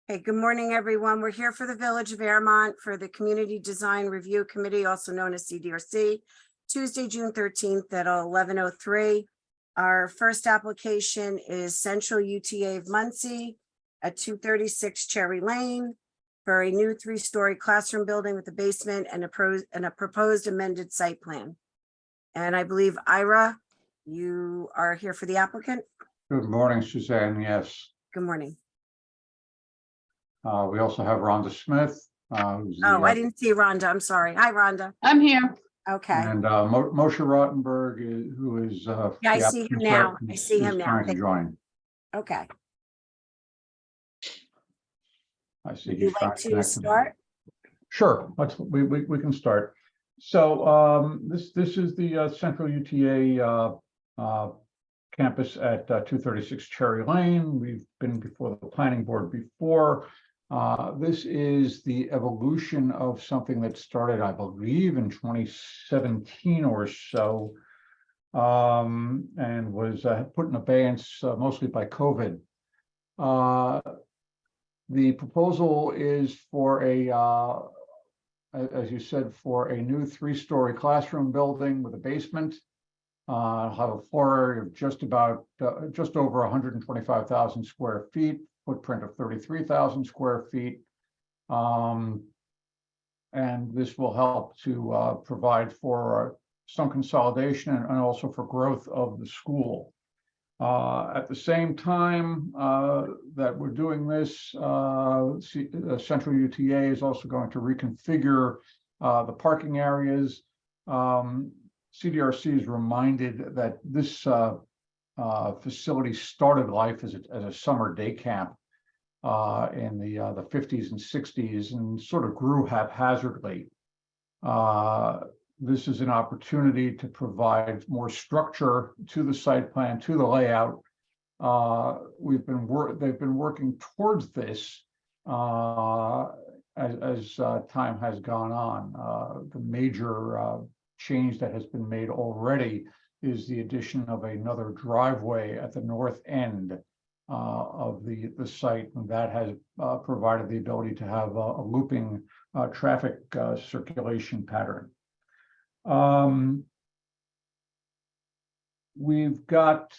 Hey, good morning, everyone. We're here for the Village of Airmont for the Community Design Review Committee, also known as CDRC, Tuesday, June 13th at 11:03. Our first application is Central UTA of Muncie at 236 Cherry Lane for a new 3-story classroom building with a basement and a proposed amended site plan. And I believe Ira, you are here for the applicant. Good morning, Suzanne. Yes. Good morning. We also have Rhonda Smith. Who's Oh, I didn't see Rhonda. I'm sorry. Hi, Rhonda. I'm here. Okay. And Moshe Rottenberg, who is Yeah, I see him now. I see him now. trying to join. Okay. I see. Would you like to start? Sure. We can start. So this is the Central UTA campus at 236 Cherry Lane. We've been before the planning board before. This is the evolution of something that started, I believe, in 2017 or so, and was put in abeyance mostly by COVID. The proposal is for as you said, for a new 3-story classroom building with a basement. Have a floor area of just over 125,000 square feet, footprint of 33,000 square feet. And this will help to provide for some consolidation and also for growth of the school. At the same time that we're doing this, Central UTA is also going to reconfigure the parking areas. CDRC is reminded that this facility started life as a summer day camp in the 50s and 60s and sort of grew haphazardly. This is an opportunity to provide more structure to the site plan, to the layout. They've been working towards this as time has gone on. The major change that has been made already is the addition of another driveway at the north end of the site, and that has provided the ability to have a looping traffic circulation pattern. We've got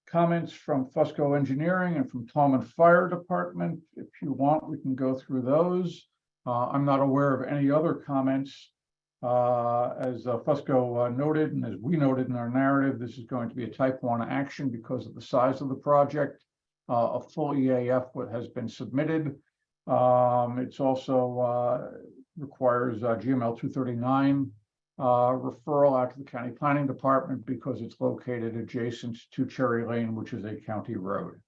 comments from Fusco Engineering and from Tallman Fire Department. If you want, we can go through those. I'm not aware of any other comments. As Fusco noted, and as we noted in our narrative, this is going to be a type 1 action because of the size of the project. A full EAF has been submitted. It's also requires GML 239 referral out to the County Planning Department because it's located adjacent to Cherry Lane, which is a county road.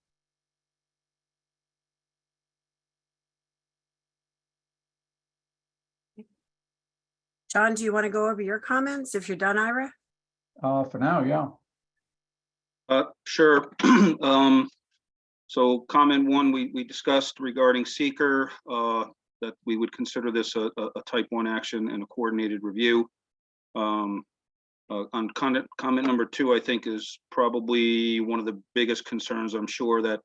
John, do you want to go over your comments if you're done, Ira? For now, yeah. Sure. So comment 1, we discussed regarding seeker, that we would consider this a type 1 action and a coordinated review. On comment number 2, I think is probably one of the biggest concerns. I'm sure that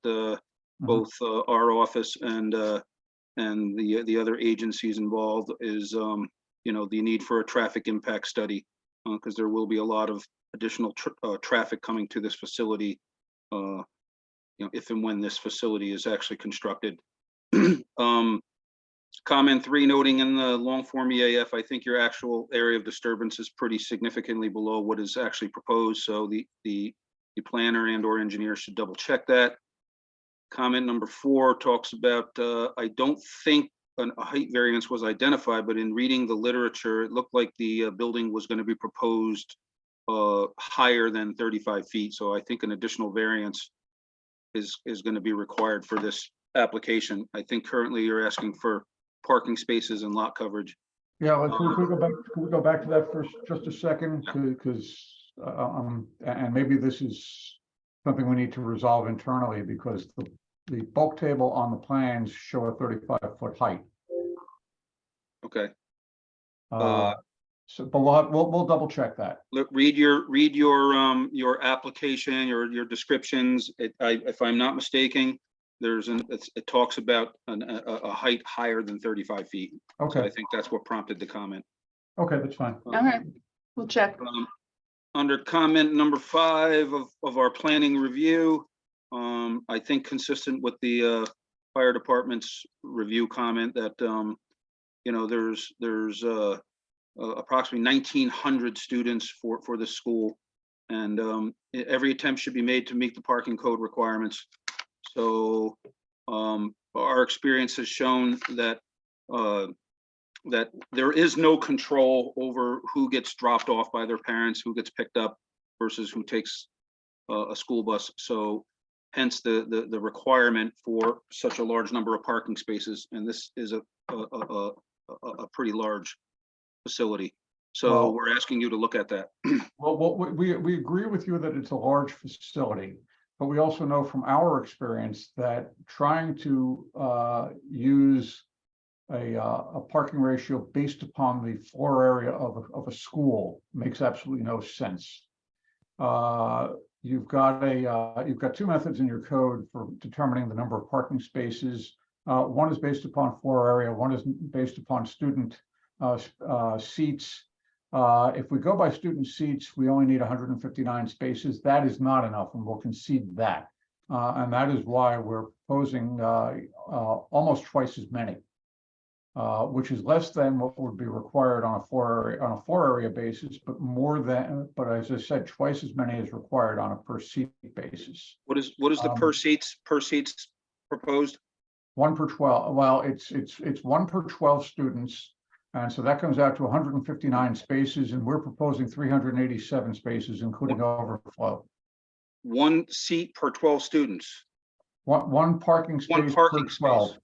both our office and the other agencies involved is the need for a traffic impact study, because there will be a lot of additional traffic coming to this facility, if and when this facility is actually constructed. Comment 3, noting in the long form EAF, I think your actual area of disturbance is pretty significantly below what is actually proposed. So the planner and or engineer should double check that. Comment number 4 talks about, I don't think a height variance was identified, but in reading the literature, it looked like the building was going to be proposed higher than 35 feet. So I think an additional variance is going to be required for this application. I think currently you're asking for parking spaces and lot coverage. Yeah, can we go back to that for just a second, because and maybe this is something we need to resolve internally, because the bulk table on the plans show a 35-foot height. Okay. So, but we'll double check that. Look, read your application, your descriptions. If I'm not mistaken, it talks about a height higher than 35 feet. So I Okay, think that's what prompted the comment. okay, that's fine. All right, we'll check. Under comment number 5 of our planning review, I think consistent with the fire department's review comment that, there's approximately 1,900 students for the school. And every attempt should be made to meet the parking code requirements. So our experience has shown that that there is no control over who gets dropped off by their parents, who gets picked up versus who takes a school bus. So hence the requirement for such a large number of parking spaces. And this is a pretty large facility. So Well- we're asking you to look at that. Well, we agree with you that it's a large facility, but we also know from our experience that trying to use a parking ratio based upon the floor area of a school makes absolutely no sense. You've got two methods in your code for determining the number of parking spaces. One is based upon floor area, one is based upon student seats. If we go by student seats, we only need 159 spaces. That is not enough, and we'll concede that. And that is why we're proposing almost twice as many, which is less than what would be required on a floor area basis, but as I said, twice as many is required on a per seat basis. What is the per seats proposed? 1 per 12. Well, it's 1 per 12 students. And so that comes out to 159 spaces, and we're proposing 387 spaces, including overflow. 1 seat per 12 students. One parking space One parking per 12. space.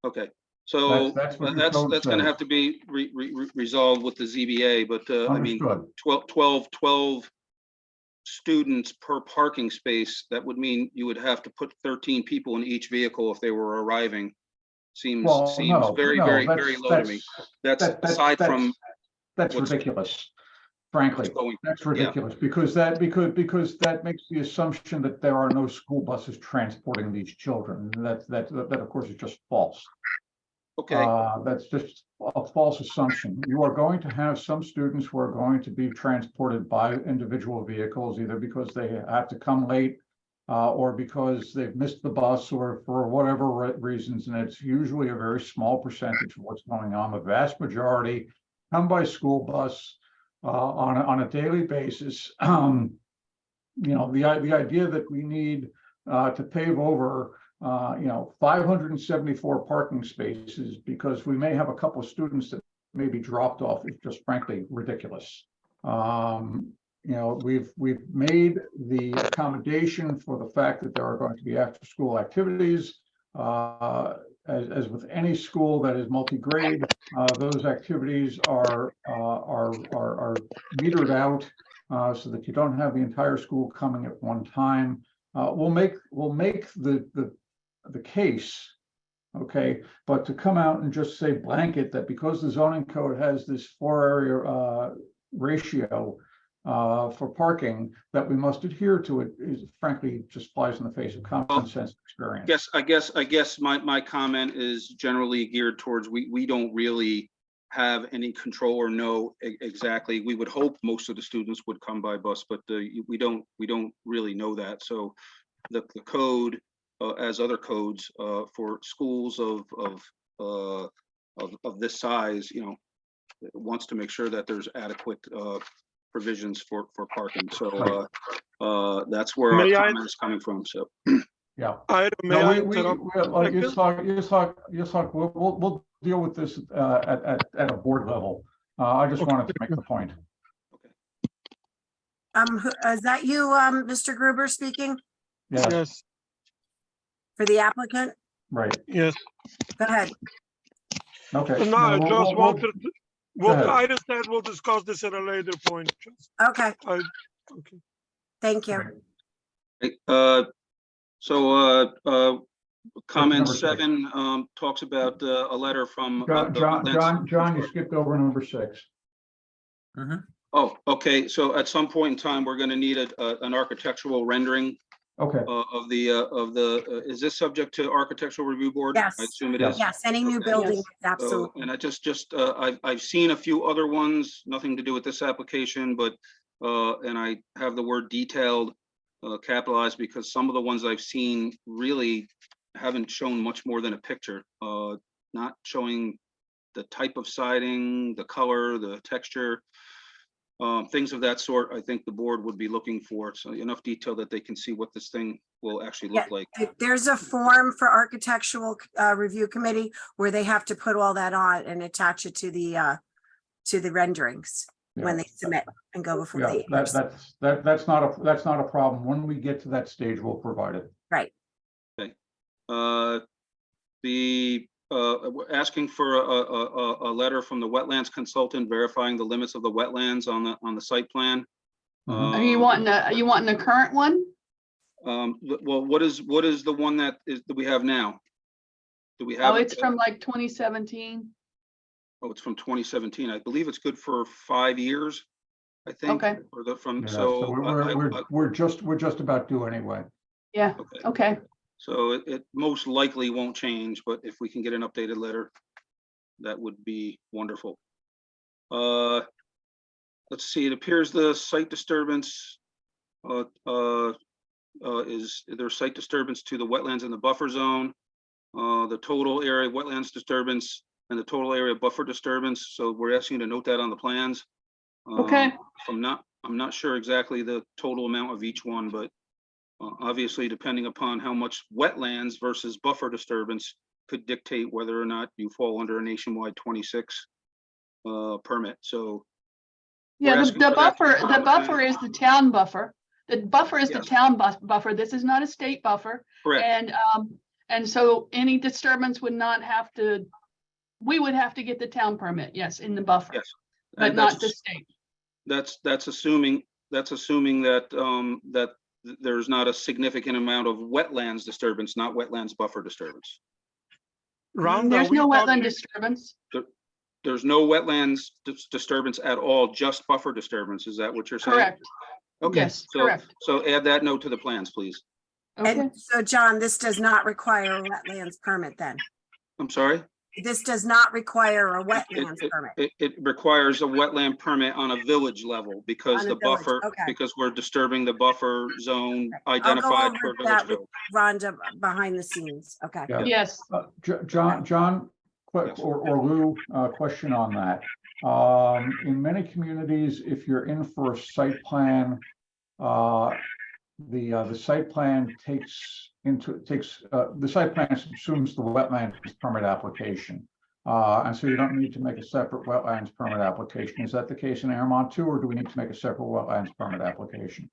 Okay, so That's what the that's code going to says. have to be resolved with the ZBA, but I mean, Understood. 12 students per parking space, that would mean you would have to put 13 people in each vehicle if they were arriving. Seems very low to me. That's aside from That's what's- ridiculous. Frankly, going- that's ridiculous because that makes the assumption that there are no school buses transporting these children. That of course is just false. Okay, That's just a false assumption. You are going to have some students who are going to be transported by individual vehicles, either because they have to come late or because they've missed the bus or for whatever reasons. And it's usually a very small percentage of what's going on. The vast majority come by school bus on a daily basis. The idea that we need to pave over 574 parking spaces because we may have a couple of students that may be dropped off is just frankly ridiculous. We've made the accommodation for the fact that there are going to be after school activities. As with any school that is multi-grade, those activities are metered out so that you don't have the entire school coming at one time. We'll make the case, okay, but to come out and just say blanket that because the zoning code has this floor area ratio for parking that we must adhere to it is frankly just flies in the face of common sense experience. I guess my comment is generally geared towards we don't really have any control or know exactly. We would hope most of the students would come by bus, but we don't really know that. So the code, as other codes for schools of this size, wants to make sure that there's adequate provisions for parking. So that's where our comment is coming from. So Yeah. May I interrupt? We'll deal with this at a board level. I just wanted to make the point. Is that you, Mr. Gruber speaking Yeah, Yes, for the applicant? right. yes. Go ahead. Okay. No, I we'll- just we'll- wanted, Go ahead. I just said we'll discuss this at a later point. Okay, Okay. thank you. comment number 7 talks about a letter from John, you skipped over number 6. Oh, okay. So at some point in time, we're going to need an architectural rendering Okay, of the, is this subject to architectural review board? Yes. I assume it Yes. is. Yes, any new Okay. building, Yes. absolutely. And I've seen a few other ones, nothing to do with this application, but, and I have the word detailed capitalized because some of the ones I've seen really haven't shown much more than a picture, not showing the type of siding, the color, the texture, things of that sort. I think the board would be looking for, so enough detail that they can see what this thing will actually look like. There's a form for architectural review committee where they have to put all that on and attach it to the renderings when yeah, they submit and go before yeah, the. that's not a problem. When we get to that stage, we'll provide it. Right. We're asking for a letter from the wetlands consultant verifying the limits of the wetlands on the site plan. Mhm. Are you wanting the current one? Well, what is the one that we have now? Do we have? Oh, it's from like 2017. Oh, it's from 2017. I believe it's good for 5 years, I think. Okay. Yeah, so we're just about due anyway. Yeah, okay. okay. So it most likely won't change, but if we can get an updated letter, that would be wonderful. Let's see, it appears the site disturbance is there's site disturbance to the wetlands in the buffer zone, the total area of wetlands disturbance and the total area of buffer disturbance. So we're asking you to note that on the plans. Okay. I'm not sure exactly the total amount of each one, but obviously, depending upon how much wetlands versus buffer disturbance could dictate whether or not you fall under a nationwide 26 permit. So Yeah, asking the for that to be buffer, put the on the buffer plan. is the town buffer. The buffer is the Yes. town buffer. This is not a state buffer. Correct. And so any disturbance would not have to, we would have to get the town permit, yes, in the buffer, Yes. but And not the state. that's assuming that there's not a significant amount of wetlands disturbance, not wetlands buffer disturbance. Rhonda, There's we no thought wetland you- disturbance. There's no wetlands disturbance at all, just buffer disturbance. Is that what you're saying? Correct. Okay. Yes, so, correct. So add that note to the plans, please. Okay. And so, John, this does not require a wetlands permit then? I'm sorry? This does not require a It- wetlands it- permit? It requires a wetland permit on a village level because On a the village, buffer, okay. because we're disturbing the buffer zone I'll go identified over for that village with code. Rhonda behind the scenes. Okay. Yeah. Yes. John, Yes. or Lou, question on that. In many communities, if you're in for a site plan, the site plan the site plan subsumes the wetlands permit application. And so you don't need to make a separate wetlands permit application. Is that the case in Airmont too, or do we need to make a separate wetlands permit application?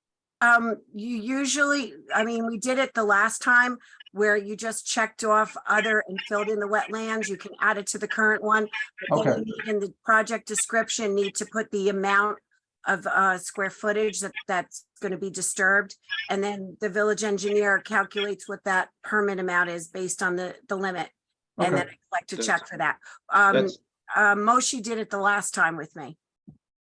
You usually, I mean, we did it the last time where you just checked off other and filled in the wetlands. You can add it to the current one. But then Okay. you need, in the project description, need to put the amount of square footage that's going to be disturbed. And then the village engineer calculates what that permit amount is based on the limit. And then Okay. I collect a check for that. That's- Moshi did it the last time with me.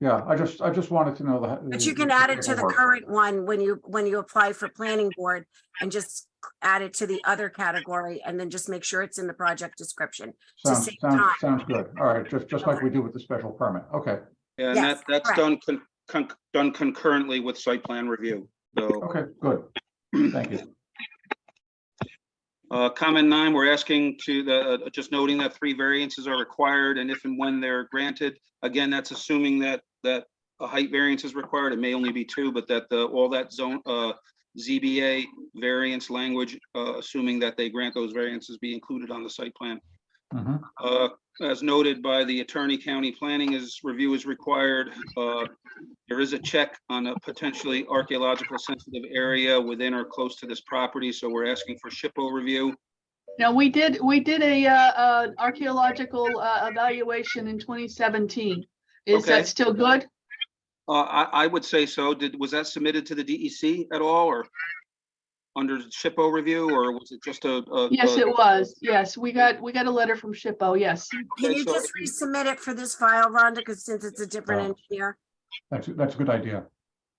Yeah, I just wanted to know that. But you can add it to the current one when you apply for planning board and just add it to the other category and then just make sure it's in the project description. to Sounds save time. good. All right, just like we do with the special permit. Okay, And Yes, that's correct. done concurrently with site plan review. So okay, good. Thank you. comment 9, we're asking just noting that 3 variances are required, and if and when they're granted, again, that's assuming that a height variance is required. It may only be 2, but that all that zone ZBA variance language, assuming that they grant those variances, be included on the site plan. Mhm. As noted by the attorney, county planning review is required. There is a check on a potentially archaeological sensitive area within or close to this property, so we're asking for SHPO review. Now, we did a archaeological evaluation in 2017. Is Okay. that still good? I would say so. Was that submitted to the DEC at all, or under SHPO review, or was it just Yes, it was. Yes, we got a letter from SHPO. Yes. Can Okay, you so- just resubmit it for this file, Rhonda, because since it's a different Oh. engineer? That's a good idea.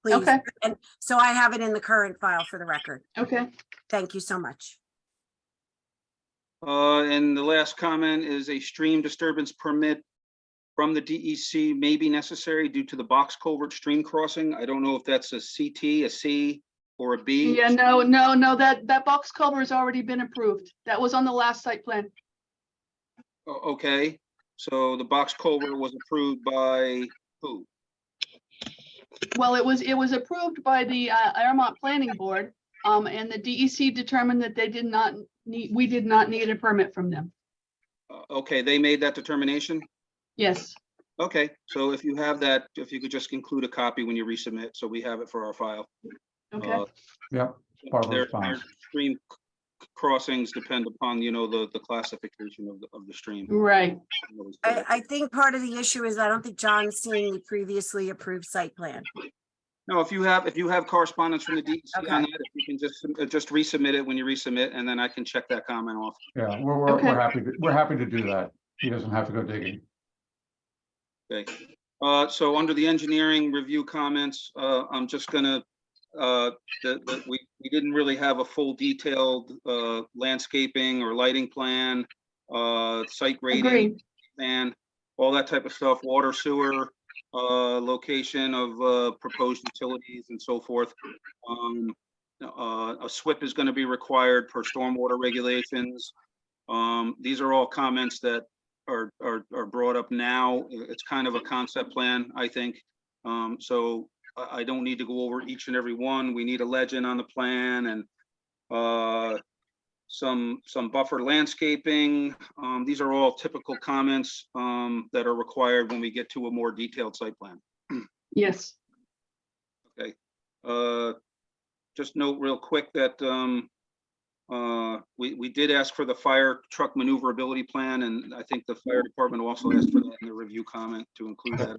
please. Okay. And so I have it in the current file for the record. Okay. Thank you so much. And the last comment is a stream disturbance permit from the DEC may be necessary due to the box culvert stream crossing. I don't know if that's a CT, a C, or a B. Yeah, no, that box culvert has already been approved. That was on the last site plan. Okay, so the box culvert was approved by who? Well, it was approved by the Airmont Planning Board, and the DEC determined that we did not need a permit from them. Okay, they made that determination? Yes. Okay, so if you have that, if you could just include a copy when you resubmit, so we have it for our file. Okay. Yep, part of the Their response. stream crossings depend upon, you know, the classification of the stream. Right. I think part of the issue is I don't think John's seen the previously approved site plan. No, if you have correspondence from the DEC Okay. on that, if you can just resubmit it when you resubmit, and then I can check that comment off. Yeah, Okay. we're happy to do that. He doesn't have to go digging. Okay, so under the engineering review comments, I'm just gonna, we didn't really have a full detailed landscaping or lighting plan, site rating Agreed. plan, all that type of stuff, water, sewer, location of proposed utilities and so forth. A SWIP is gonna be required per stormwater regulations. These are all comments that are brought up now. It's kind of a concept plan, I think. So I don't need to go over each and every one. We need a legend on the plan and some buffer landscaping. These are all typical comments that are required when we get to a more detailed site plan. Yes. Okay. Just note real quick that we did ask for the fire truck maneuverability plan, and I think the fire department also asked for that in the review comment to include that.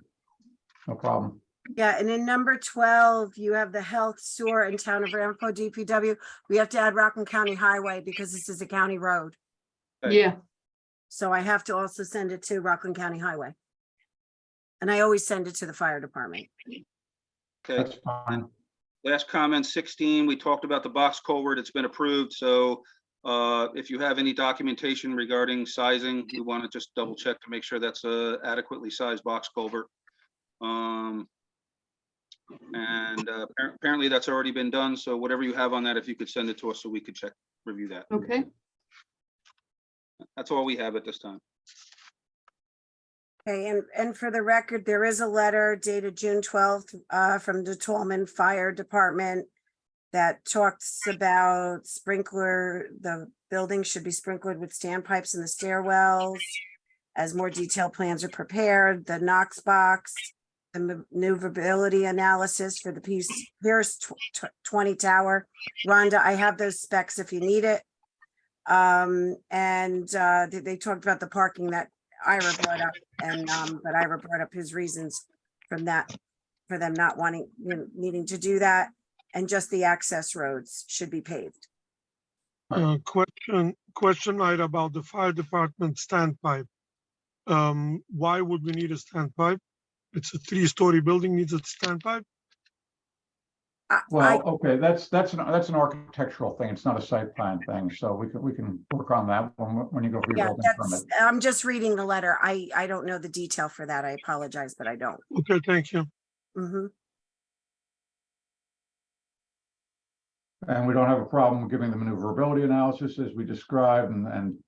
No problem. Yeah, and in number 12, you have the health, sewer, and town of Ramapo DPW. We have to add Rockland County Highway because this is a county road. Okay. Yeah. So I have to also send it to Rockland County Highway. And I always send it to the fire department. Okay. That's fine. Last comment, 16, we talked about the box culvert. It's been approved. So if you have any documentation regarding sizing, you want to just double check to make sure that's a adequately sized box culvert. Apparently that's already been done. So whatever you have on that, if you could send it to us so we could check, review that. Okay. That's all we have at this time. Okay, and for the record, there is a letter dated June 12th from the Tolman Fire Department that talks about the building should be sprinkled with standpipes in the stairwells. As more detailed plans are prepared, the Knox box, the maneuverability analysis for the Pierce 20 tower. Rhonda, I have those specs if you need it. They talked about the parking that Ira brought up, but Ira brought up his reasons from that, for them not wanting, needing to do that, and just the access roads should be paved. Question, Ira, about the fire department standpipe. Why would we need a standpipe? It's a 3-story building, needs a standpipe? Well, okay, that's an architectural thing. It's not a site plan thing. So we can work on that when you go for your Yeah, building permit. I'm just reading the letter. I don't know the detail for that. I apologize, but I don't. Okay, thank you. Mhm. And we don't have a problem giving the maneuverability analysis as we described, and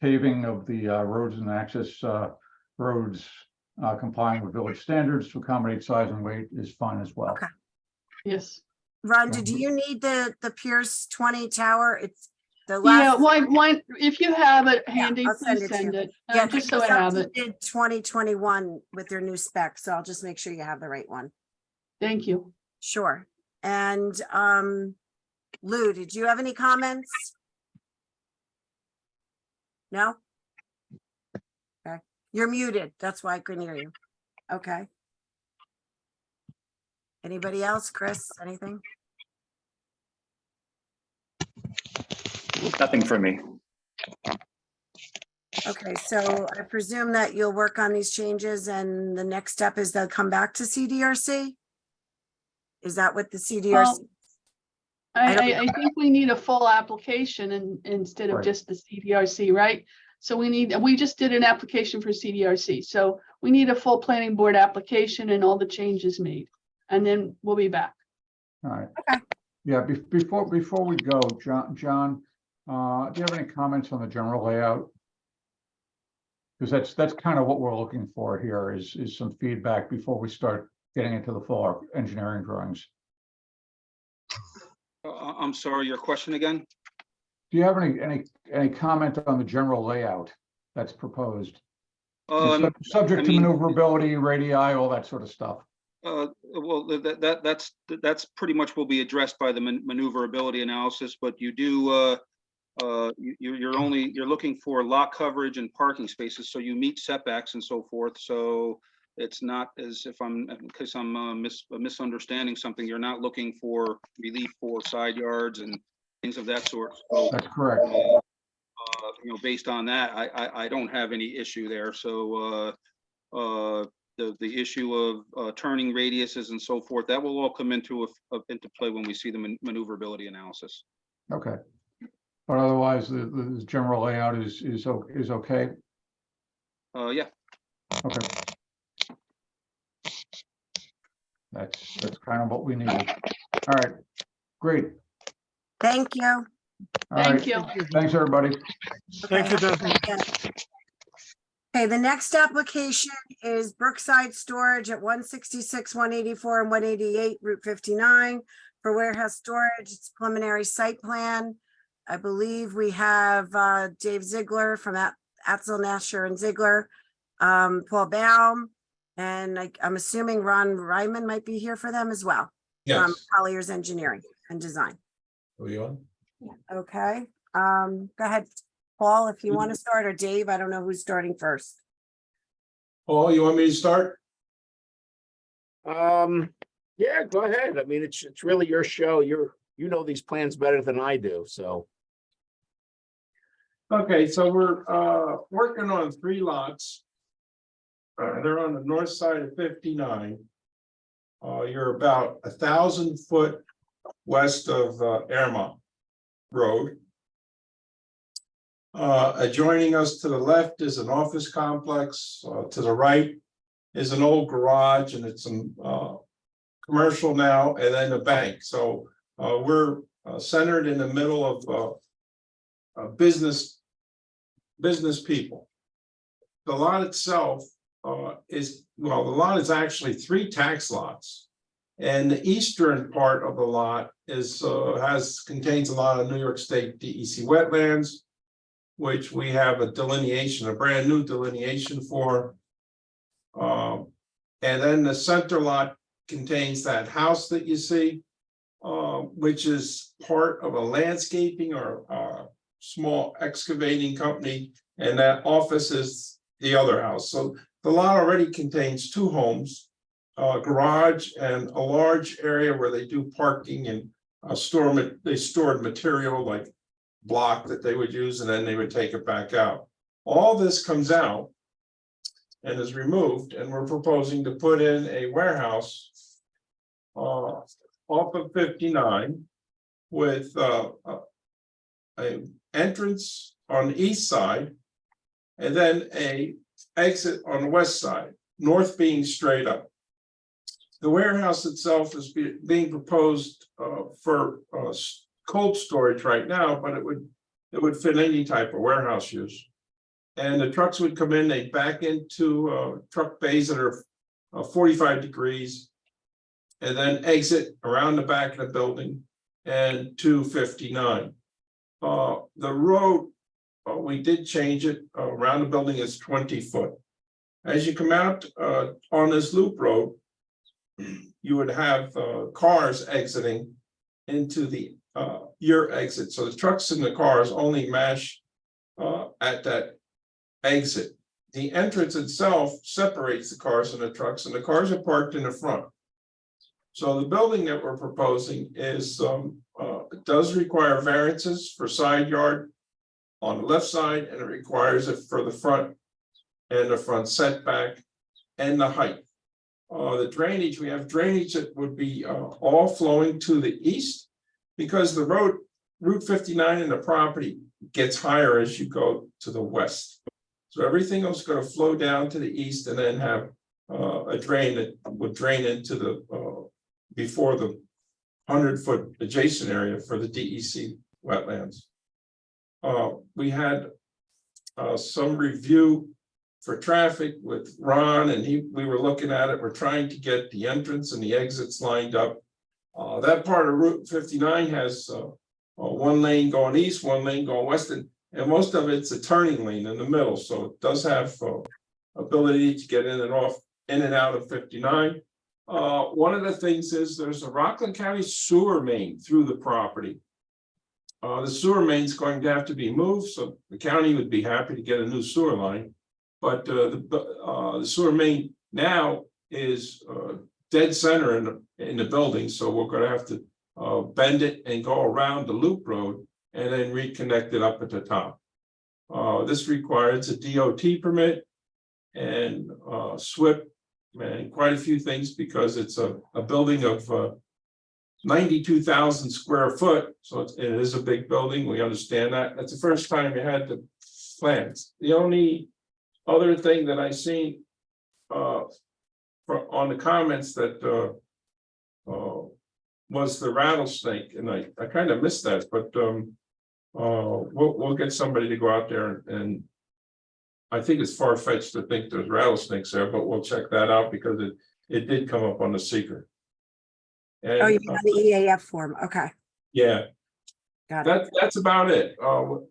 paving of the roads and access roads complying with village standards to accommodate size and weight is fine as well. Okay. Yes. Rhonda, do you need the Pierce 20 tower? It's the Yeah. last. Why, if you have it handy, I'll send please it to send you. it. Yeah, Just so I have it. 2021 with their new specs, so I'll just make sure you have the right one. Thank you. Sure. And Lou, did you have any comments? No? Okay, you're muted. That's why I couldn't hear you. Okay. Anybody else? Chris, anything? Nothing for me. Okay, so I presume that you'll work on these changes and the next step is they'll come back to CDRC? Is that what the CDRC? Well, I don't I think we need a full application instead of Right. just the CDRC, right? So we just did an application for CDRC, so we need a full planning board application and all the changes made. And then we'll be back. All right. Okay. Yeah, before we go, John, do you have any comments on the general layout? Because that's kind of what we're looking for here is some feedback before we start getting into the full engineering drawings. I'm sorry, your question again? Do you have any comment on the general layout that's proposed? Subject I to mean- maneuverability, radii, all that sort of stuff. Well, that's pretty much will be addressed by the maneuverability analysis, but you do, you're looking for lot coverage and parking spaces, so you meet setbacks and so forth, so it's not as if in case I'm misunderstanding something, you're not looking for relief for side yards and things of that sort. So, That's correct. based on that, I don't have any issue there, so, the issue of turning radiuses and so forth, that will all come into play when we see the maneuverability analysis. Okay. But otherwise, the general layout is okay? Yeah. Okay. That's kind of what we needed. All right, great. Thank you. All Thank right. you. Thanks, everybody. Thank you, Daphne. Okay, the next application is Brookside Storage at 166, 184, and 188 Route 59 for warehouse storage. It's preliminary site plan. I believe we have Dave Ziegler from Atzel, Nasher and Ziegler, Paul Baum, and I'm assuming Ron Ryman might be here for them as well. From Yes. Colliers Engineering and Design. Are we on? Okay, go ahead, Paul, if you want to start, or Dave, I don't know who's starting first. Paul, you want me to start? Yeah, go ahead. I mean, it's really your show. You know these plans better than I do, so. Okay, so we're working on 3 lots. They're on the north side of 59. You're about 1,000 foot west of Airmont Road. Adjoining us to the left is an office complex. To the right is an old garage, and it's some commercial now, and then a bank. So we're centered in the middle of business people. The lot itself the lot is actually 3 tax lots. And the eastern part of the lot contains a lot of New York State DEC wetlands, which we have a brand new delineation for. And then the center lot contains that house that you see, which is part of a landscaping or small excavating company, and that office is the other house. So the lot already contains 2 homes, a garage and a large area where they do parking and they stored material like block that they would use, and then they would take it back out. All this comes out and is removed, and we're proposing to put in a warehouse off of 59 with a entrance on the east side and then a exit on the west side, north being straight up. The warehouse itself is being proposed for cold storage right now, but it would fit any type of warehouse use. And the trucks would come in, they back into truck bays that are 45 degrees, and then exit around the back of the building and to 59. The road, we did change it around the building is 20 foot. As you come out on this loop road, you would have cars exiting into your exit. So the trucks and the cars only match at that exit. The entrance itself separates the cars and the trucks, and the cars are parked in the front. So the building that we're proposing does require variances for side yard on the left side, and it requires it for the front and the front setback and the height. the drainage, we have drainage that would be all flowing to the east. Because the Route 59 in the property gets higher as you go to the west. So everything else is going to flow down to the east and then have a drain that would drain into the before the 100-foot adjacent area for the DEC wetlands. We had some review for traffic with Ron, and we were looking at it. We're trying to get the entrance and the exits lined up. That part of Route 59 has one lane going east, one lane going west, and most of it's a turning lane in the middle. So it does have ability to get in and out of 59. One of the things is there's a Rockland County sewer main through the property. The sewer main is going to have to be moved, so the county would be happy to get a new sewer line. But the sewer main now is dead center in the building, so we're going to have to bend it and go around the loop road and then reconnect it up at the top. This requires a DOT permit and SWIP and quite a few things because it's a building of 92,000 square foot, so it is a big building. We understand that. That's the first time you had the plans. The only other thing that I seen on the comments that was the rattlesnake, and I kind of missed that, but we'll get somebody to go out there and I think it's far-fetched to think there's rattlesnakes there, but we'll check that out because it did come up on the seeker. And, Oh, you mean on the EAF form? Okay, yeah, got it. that's about it.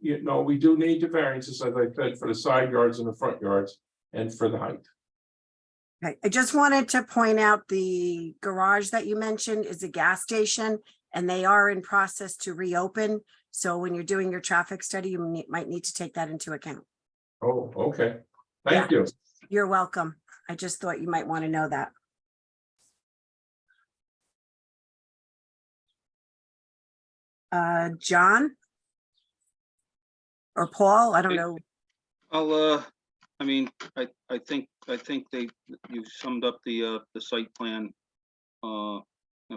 You know, we do need the variances, as I said, for the side yards and the front yards and for the height. Okay, I just wanted to point out the garage that you mentioned is a gas station and they are in process to reopen. So when you're doing your traffic study, you might need to take that into account. Oh, okay. Thank you. You're welcome. I just thought you might want to know that. John? Or Paul? I don't know. I mean, I think you summed up the site plan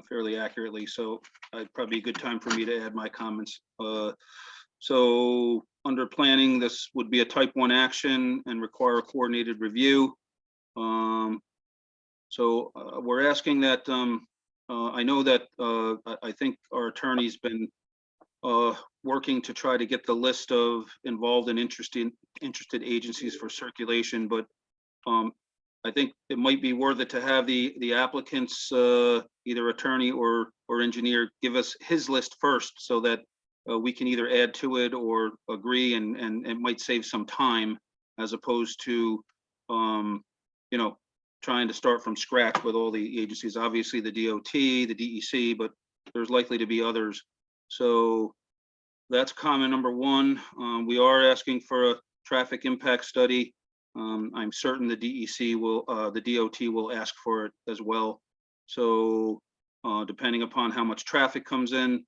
fairly accurately, so it'd probably be a good time for me to add my comments. So under planning, this would be a type 1 action and require a coordinated review. So we're asking that, I know that I think our attorney's been working to try to get the list of involved and interested agencies for circulation, but I think it might be worth it to have the applicant's either attorney or engineer give us his list first, so that we can either add to it or agree, and it might save some time as opposed to you know, trying to start from scratch with all the agencies. Obviously the DOT, the DEC, but there's likely to be others. So that's comment number 1. We are asking for a traffic impact study. I'm certain the DEC will, the DOT will ask for it as well. So depending upon how much traffic comes in,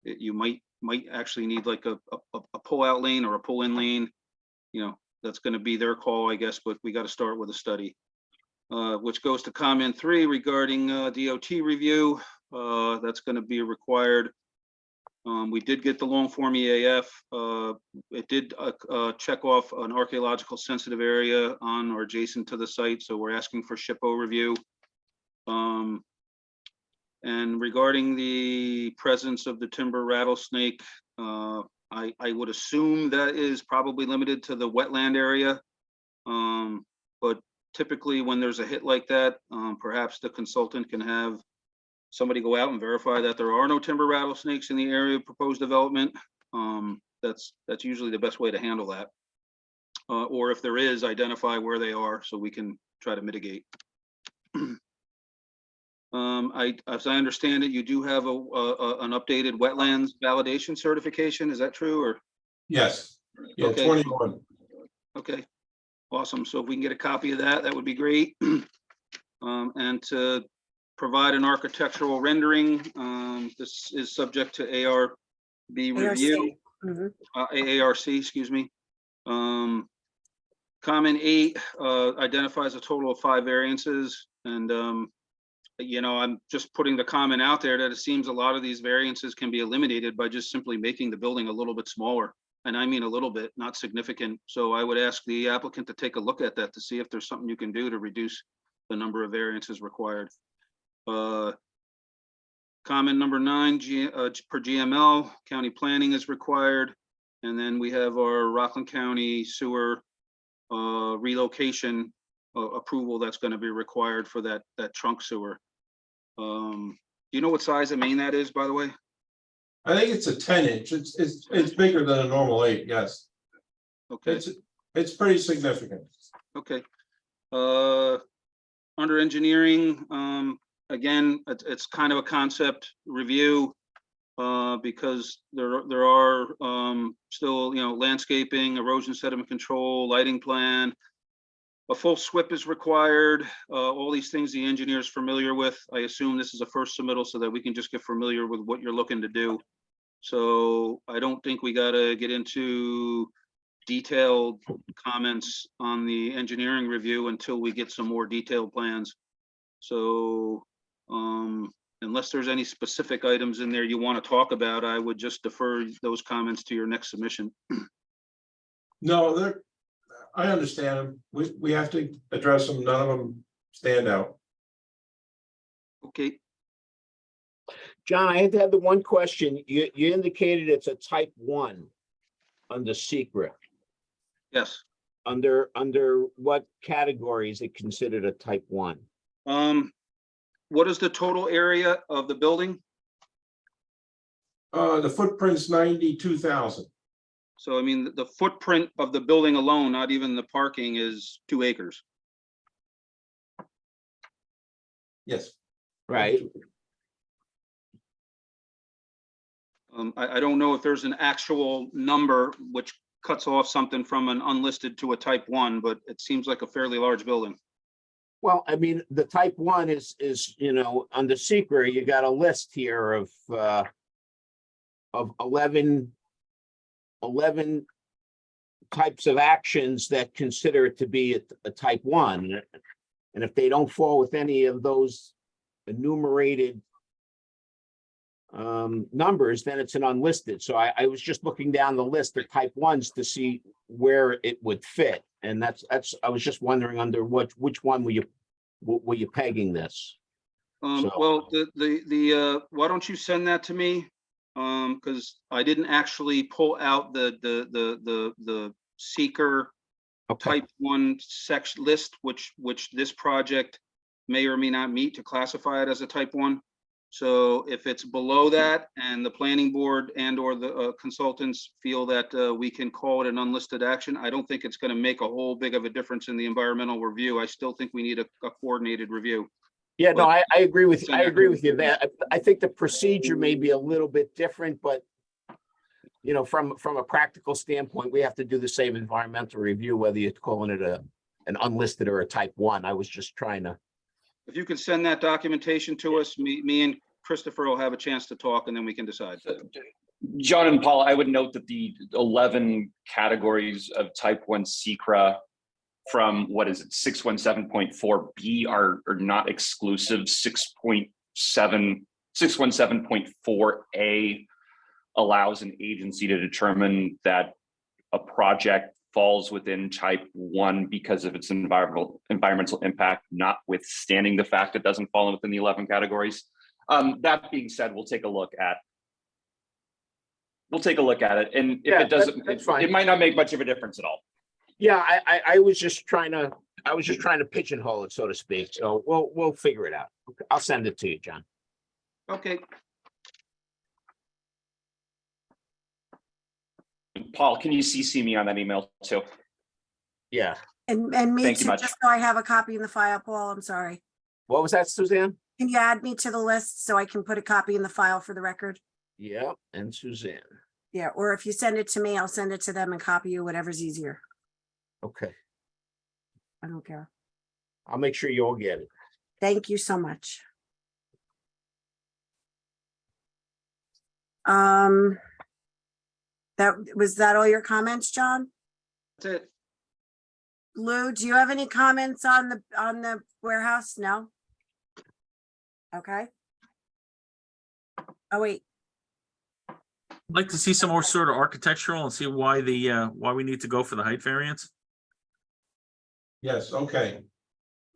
you might actually need like a pull-out lane or a pull-in lane. You know, that's going to be their call, I guess, but we got to start with a study. Which goes to comment 3 regarding DOT review. That's going to be required. We did get the long form EAF. It did check off an archaeological sensitive area on or adjacent to the site, so we're asking for SHPO review. And regarding the presence of the timber rattlesnake, I would assume that is probably limited to the wetland area. But typically when there's a hit like that, perhaps the consultant can have somebody go out and verify that there are no timber rattlesnakes in the area of proposed development. That's usually the best way to handle that. Or if there is, identify where they are so we can try to mitigate. As I understand it, you do have an updated wetlands validation certification. Is that true, or? Yes. Yeah, Okay. 21. Okay, awesome. So if we can get a copy of that, that would be great. And to provide an architectural rendering, this is subject to ARB review. ARC, excuse me. Comment 8 identifies a total of 5 variances. And, you know, I'm just putting the comment out there that it seems a lot of these variances can be eliminated by just simply making the building a little bit smaller. And I mean a little bit, not significant. So I would ask the applicant to take a look at that to see if there's something you can do to reduce the number of variances required. Comment number 9, per GML, county planning is required. And then we have our Rockland County sewer relocation approval that's going to be required for that trunk sewer. Do you know what size of main that is, by the way? I think it's a 10-inch. It's bigger than a normal 8, yes. Okay, It's pretty significant. okay. Under engineering, again, it's kind of a concept review because there are still, you know, landscaping, erosion sediment control, lighting plan. A full SWIP is required. All these things the engineer is familiar with. I assume this is a first submittal so that we can just get familiar with what you're looking to do. So I don't think we gotta get into detailed comments on the engineering review until we get some more detailed plans. So unless there's any specific items in there you want to talk about, I would just defer those comments to your next submission. No, I understand them. We have to address them. None of them stand out. Okay, John, I had the one question. You indicated it's a type 1 under secret. yes. Under what category is it considered a type 1? What is the total area of the building? The footprint's 92,000. So I mean, the footprint of the building alone, not even the parking, is 2 acres. Yes. Right. I don't know if there's an actual number which cuts off something from an unlisted to a type 1, but it seems like a fairly large building. Well, I mean, the type 1 is, you know, under secret, you got a list here of 11 types of actions that consider it to be a type 1. And if they don't fall with any of those enumerated numbers, then it's an unlisted. So I was just looking down the list of type 1s to see where it would fit. And I was just wondering under which one were you pegging this? Well, why don't you send that to me? Because I didn't actually pull out the seeker Okay. type 1 section list, which this project may or may not meet to classify it as a type 1. So if it's below that and the planning board and or the consultants feel that we can call it an unlisted action, I don't think it's going to make a whole big of a difference in the environmental review. I still think we need a coordinated review. Yeah, no, I agree with Send that you there. I think the procedure may be a little bit different, but you know, from a practical standpoint, we have to do the same environmental review, whether you're calling it an unlisted or a type 1. I was just trying to. If you could send that documentation to us, me and Christopher will have a chance to talk and then we can decide. John and Paul, I would note that the 11 categories of type 1 SECRA from, what is it, 617.4B are not exclusive. 617.4A allows an agency to determine that a project falls within type 1 because of its environmental impact, notwithstanding the fact it doesn't fall within the 11 categories. That being said, we'll take a look at it, and if it doesn't, it might not make much of a difference at all. Yeah, I was just trying to pigeonhole it, so to speak. So we'll figure it out. I'll send it to you, John. Okay. Paul, can you CC me on that email too? Yeah. And me Thank you too, much. just so I have a copy in the file, Paul, I'm sorry. What was that, Suzanne? Can you add me to the list so I can put a copy in the file for the record? Yeah, and Suzanne. Yeah, or if you send it to me, I'll send it to them and copy you, whatever's easier. Okay, I don't care. I'll make sure you all get it. Thank you so much. Was that all your comments, John? That's it. Lou, do you have any comments on the warehouse? No? Okay. Oh, wait, I'd like to see some more sort of architectural and see why why we need to go for the height variance. Yes, okay.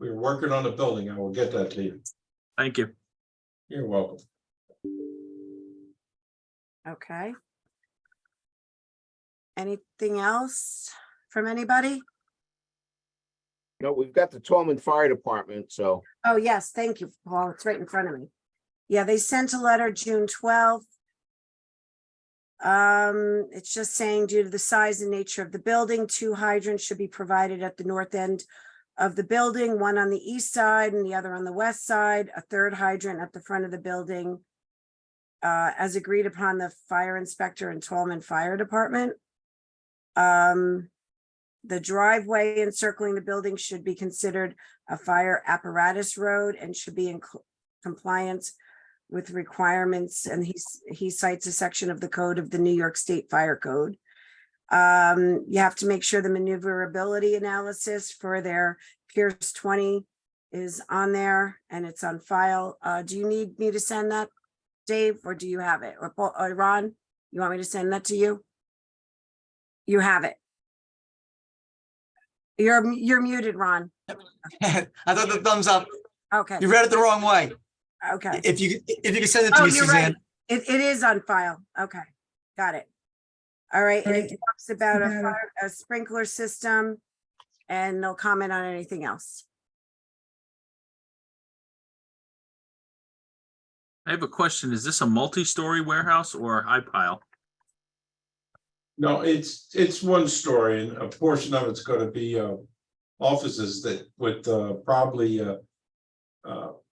We're working on the building. I will get that to you. Thank you. You're welcome. okay. Anything else from anybody? No, we've got the Tolman Fire Department, so. Oh, yes, thank you, Paul. It's right in front of me. Yeah, they sent a letter June 12th. It's just saying due to the size and nature of the building, 2 hydrants should be provided at the north end of the building, one on the east side and the other on the west side, a 3rd hydrant at the front of the building. As agreed upon the fire inspector and Tolman Fire Department. The driveway encircling the building should be considered a fire apparatus road and should be in compliance with requirements. And he cites a section of the code of the New York State Fire Code. You have to make sure the maneuverability analysis for their Pierce 20 is on there and it's on file. Do you need me to send that, Dave, or do you have it? Or Paul, or Ron, you want me to send that to you? You have it. You're muted, Ron. I thought the thumbs up. Okay, You read it the wrong way. okay. If you could send it to Oh, me, you're right. Suzanne. It is on file. Okay, got it. All right, and it talks about a sprinkler system and no comment on anything else. I have a question. Is this a multi-story warehouse or a high pile? No, it's 1 story and a portion of it's gonna be offices that with probably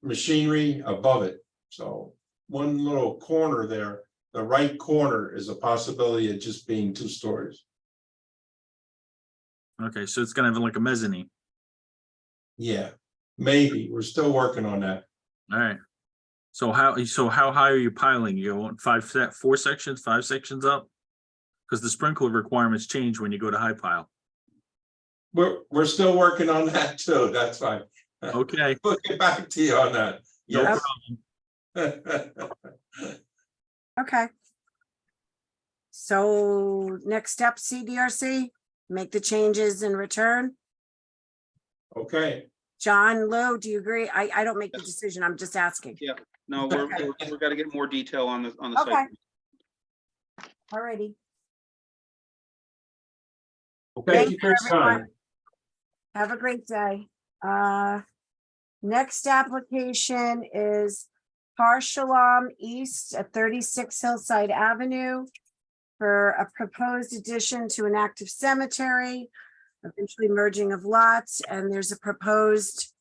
machinery above it. So 1 little corner there, the right corner is a possibility of just being 2 stories. Okay, so it's gonna have like a mezzanine. Yeah, maybe. We're still working on that. All right. So how high are you piling? You want 4 sections, 5 sections up? Because the sprinkler requirements change when you go to high pile. We're still working on that too. That's fine. Okay, We'll get back to you on that. no Yes. problem. Okay. So next step, CDRC, make the changes and return. Okay, John, Lou, do you agree? I don't make the decision. I'm just asking. Yeah. No, we're gotta get more detail on the Okay. site. Alrighty. thank you for your everyone. time. Have a great day. Next application is Har Shalom East at 36 Hillside Avenue for a proposed addition to an active cemetery, eventually merging of lots, and there's a proposed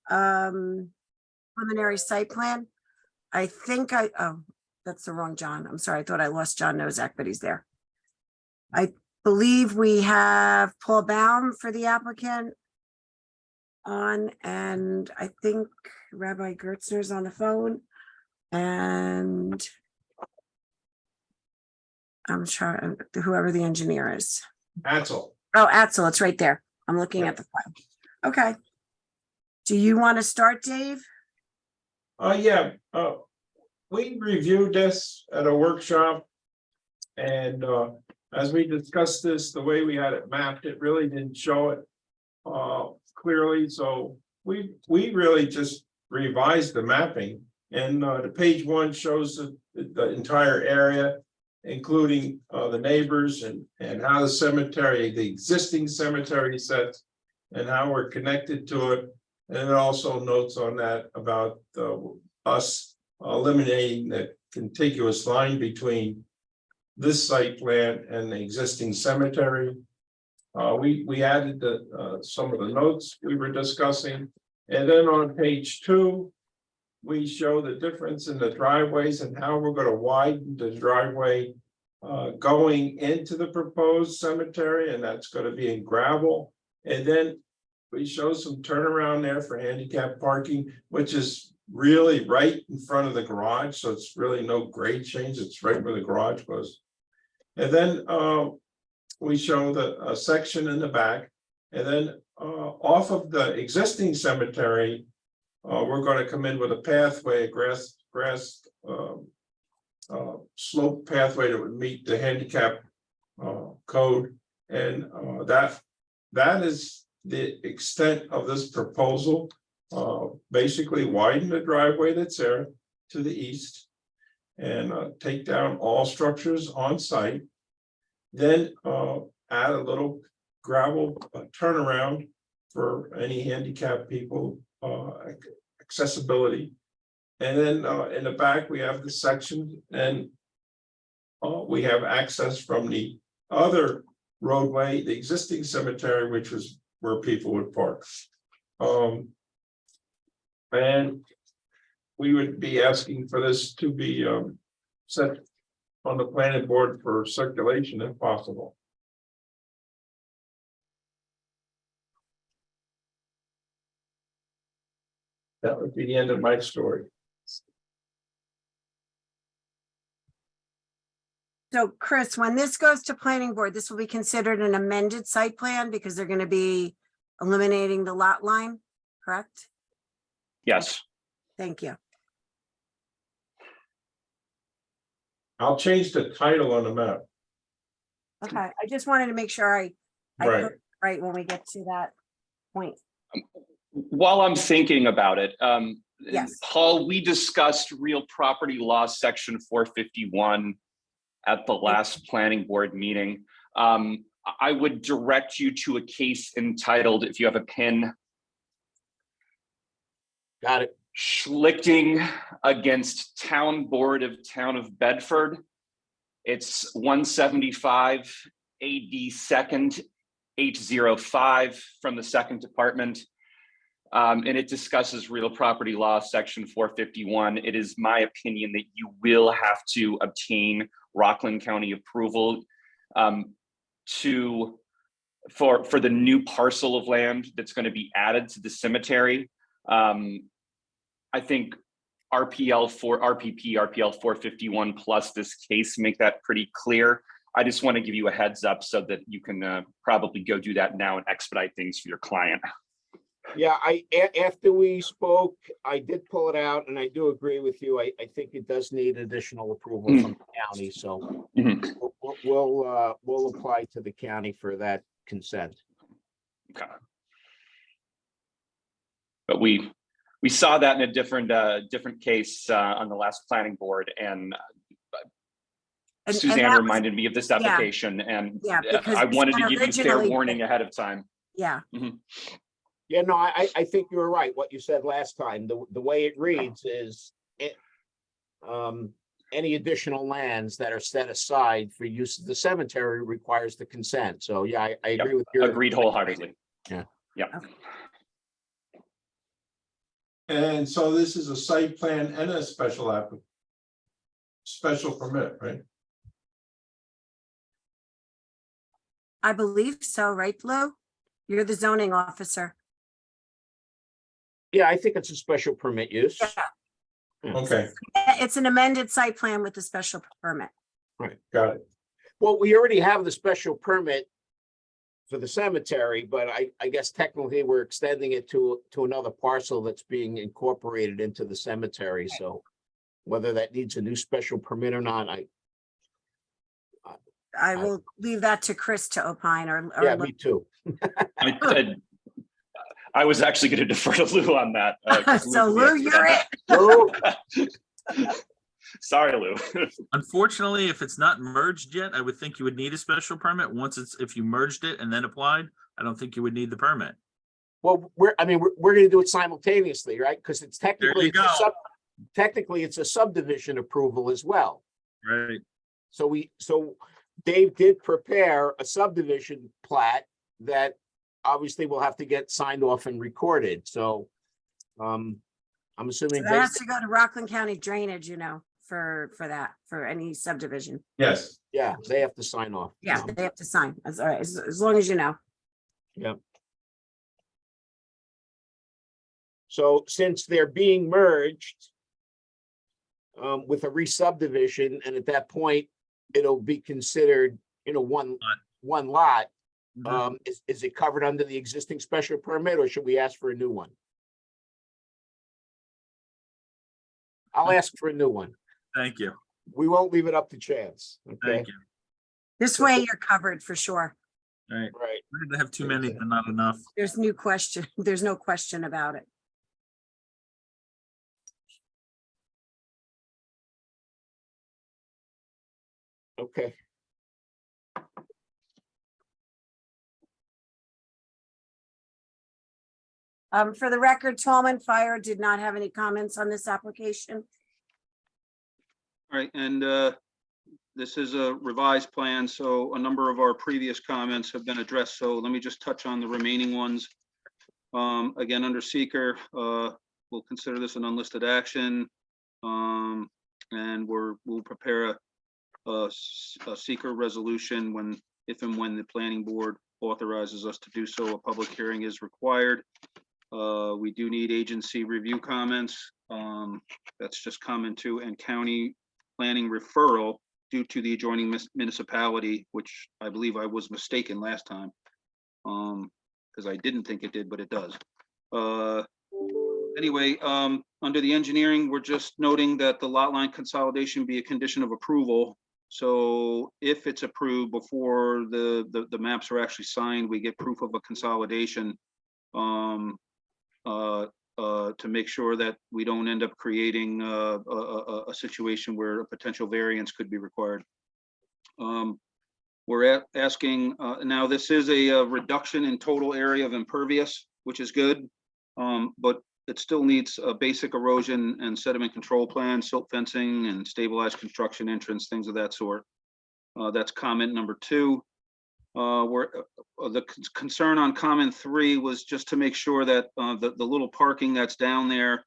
preliminary site plan. I think oh, that's the wrong John. I'm sorry. I thought I lost John Nozak, but he's there. I believe we have Paul Baum for the applicant on, and I think Rabbi Gertzner's on the phone. And I'm trying, whoever the engineer is. Axel. Oh, Atzel, it's right there. I'm looking at the file. Okay. Do you want to start, Dave? Yeah, we reviewed this at a workshop. And as we discussed this, the way we had it mapped, it really didn't show it clearly. So we really just revised the mapping. And the page 1 shows the entire area, including the neighbors and how the cemetery, the existing cemetery sets, and how we're connected to it. And it also notes on that about us eliminating the contiguous line between this site plan and the existing cemetery. We added some of the notes we were discussing. And then on page 2, we show the difference in the driveways and how we're going to widen the driveway going into the proposed cemetery, and that's going to be in gravel. And then we show some turnaround there for handicap parking, which is really right in front of the garage. So it's really no grade change. It's right where the garage was. And then we show a section in the back And then off of the existing cemetery, we're going to come in with a pathway, a grass slope pathway that would meet the handicap code. And that is the extent of this proposal. Basically widen the driveway that's there to the east and take down all structures on site. Then add a little gravel turnaround for any handicapped people, accessibility. And then in the back, we have the section, and we have access from the other roadway, the existing cemetery, which was where people would park. And we would be asking for this to be set on the planning board for circulation if possible. That would be the end of my story. So Chris, when this goes to planning board, this will be considered an amended site plan because they're going to be eliminating the lot line, correct? Yes. Thank you. I'll change the title on the map. Okay, I just wanted to make sure I Right. put it right when we get to that point. While I'm thinking about it, Yes. Paul, we discussed real property law, section 451 at the last planning board meeting. I would direct you to a case entitled, if you have a pen, Got it. Schlichting against Town Board of Town of Bedford. It's 175 AD 2nd 805 from the Second Department. And it discusses real property law, section 451. It is my opinion that you will have to obtain Rockland County approval for the new parcel of land that's going to be added to the cemetery. I think RPL 451 plus this case make that pretty clear. I just want to give you a heads up so that you can probably go do that now and expedite things for your client. Yeah, after we spoke, I did pull it out, and I do agree with you. I think it does need additional approval from the county, so we'll apply to the county for that consent. Okay. But we saw that in a different case on the last planning board, and Suzanne that was- reminded me of this application, and Yeah, because I wanted to Suzanne give you fair originally- warning ahead of time. Yeah, Yeah, no, I think you were right. What you said last time, the way it reads is any additional lands that are set aside for use of the cemetery requires the consent. So yeah, I agree with you. Agreed wholeheartedly. Yeah. Yep. And so this is a site plan and a special permit, right? I believe so, right, Lou? You're the zoning officer. Yeah, I think it's a special permit use. Yeah. Okay, It's an amended site plan with a special permit. got it. Well, we already have the special permit for the cemetery, but I guess technically we're extending it to another parcel that's being incorporated into the cemetery. So whether that needs a new special permit or not, I will leave that to Chris to opine or yeah, Lou. me too. I was actually going to defer to Lou on that. 'Cause So Lou's the Lou, expert on you're that. Sorry, Lou. Unfortunately, if it's not merged yet, I would think you would need a special permit. If you merged it and then applied, I don't think you would need the permit. Well, we're going to do it simultaneously, right? Because it's technically, go. technically it's a subdivision approval as well. Right. So Dave did prepare a subdivision plat that obviously will have to get signed off and recorded. So I'm assuming. That has to go to Rockland County Drainage, for any subdivision. Yes, Yeah, they have to sign off. Yeah, they have to sign. That's all right, as long as you know. Yep. So since they're being merged with a re-subdivision, and at that point, it'll be considered, one lot, Is it covered under the existing special permit or should we ask for a new one? I'll ask for a new one. Thank you. We won't leave it up to chance. Okay, Thank you. This way you're covered for sure. All right. right. We're gonna have too many and not enough. There's there's no question about it. Okay. For the record, Tallman Fire did not have any comments on this application. All right, and this is a revised plan, so a number of our previous comments have been addressed, so let me just touch on the remaining ones. Again, under seeker, we'll consider this an unlisted action. And we'll prepare a seeker resolution if and when the planning board authorizes us to do so. A public hearing is required. We do need agency review comments. That's just comment 2, and county planning referral due to the adjoining municipality, which I believe I was mistaken last time. Because I didn't think it did, but it does. Anyway, under the engineering, we're just noting that the lot line consolidation be a condition of approval. So if it's approved before the maps are actually signed, we get proof of a consolidation to make sure that we don't end up creating a situation where a potential variance could be required. We're asking, now this is a reduction in total area of impervious, which is good, but it still needs a basic erosion and sediment control plan, silt fencing and stabilized construction entrance, things of that sort. That's comment number 2. The concern on comment 3 was just to make sure that the little parking that's down there,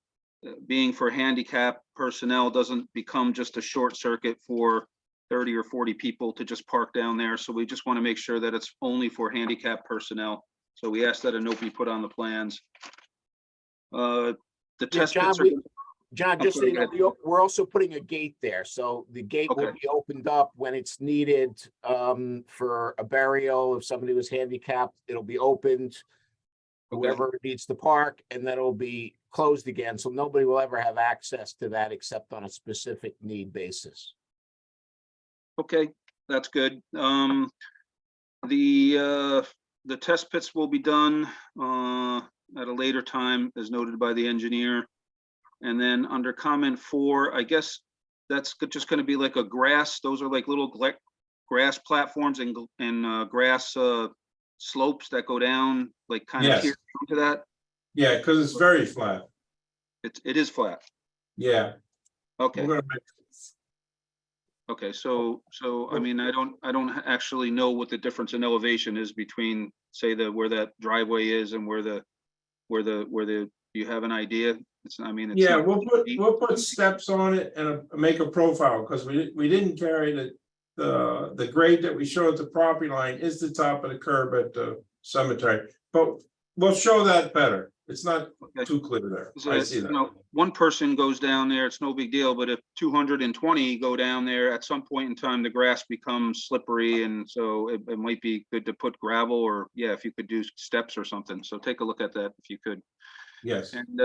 being for handicap personnel, doesn't become just a short circuit for 30 or 40 people to just park down there. So we just want to make sure that it's only for handicap personnel. So we asked that a note be put on the plans. The test pits are. John, just so you know, we're also putting a gate there. So the gate will be opened up when it's needed for a burial. If somebody was handicapped, it'll be opened. Whoever needs to park, and then it'll be closed again. So nobody will ever have access to that except on a specific need basis. Okay, that's good. The test pits will be done at a later time, as noted by the engineer. And then under comment 4, I guess that's just going to be like a grass. Those are like little grass platforms and grass slopes that go down, like kind of here to that. Yeah, because it's very flat. It is flat. Yeah. Okay. We're gonna make- Okay, so I mean, I don't actually know what the difference in elevation is between, say, where that driveway is and where you have an idea? I mean, it's Yeah, not we'll put steps on it and make a profile, because we didn't carry the grade that we show at the property line is the top of the curb at the cemetery, but we'll show that better. It's not too clear there. So, I see that. you know, one person goes down there, it's no big deal, but if 220 go down there, at some point in time, the grass becomes slippery, and so it might be good to put gravel, or if you could do steps or something. So take a look at that if you could. Yes. And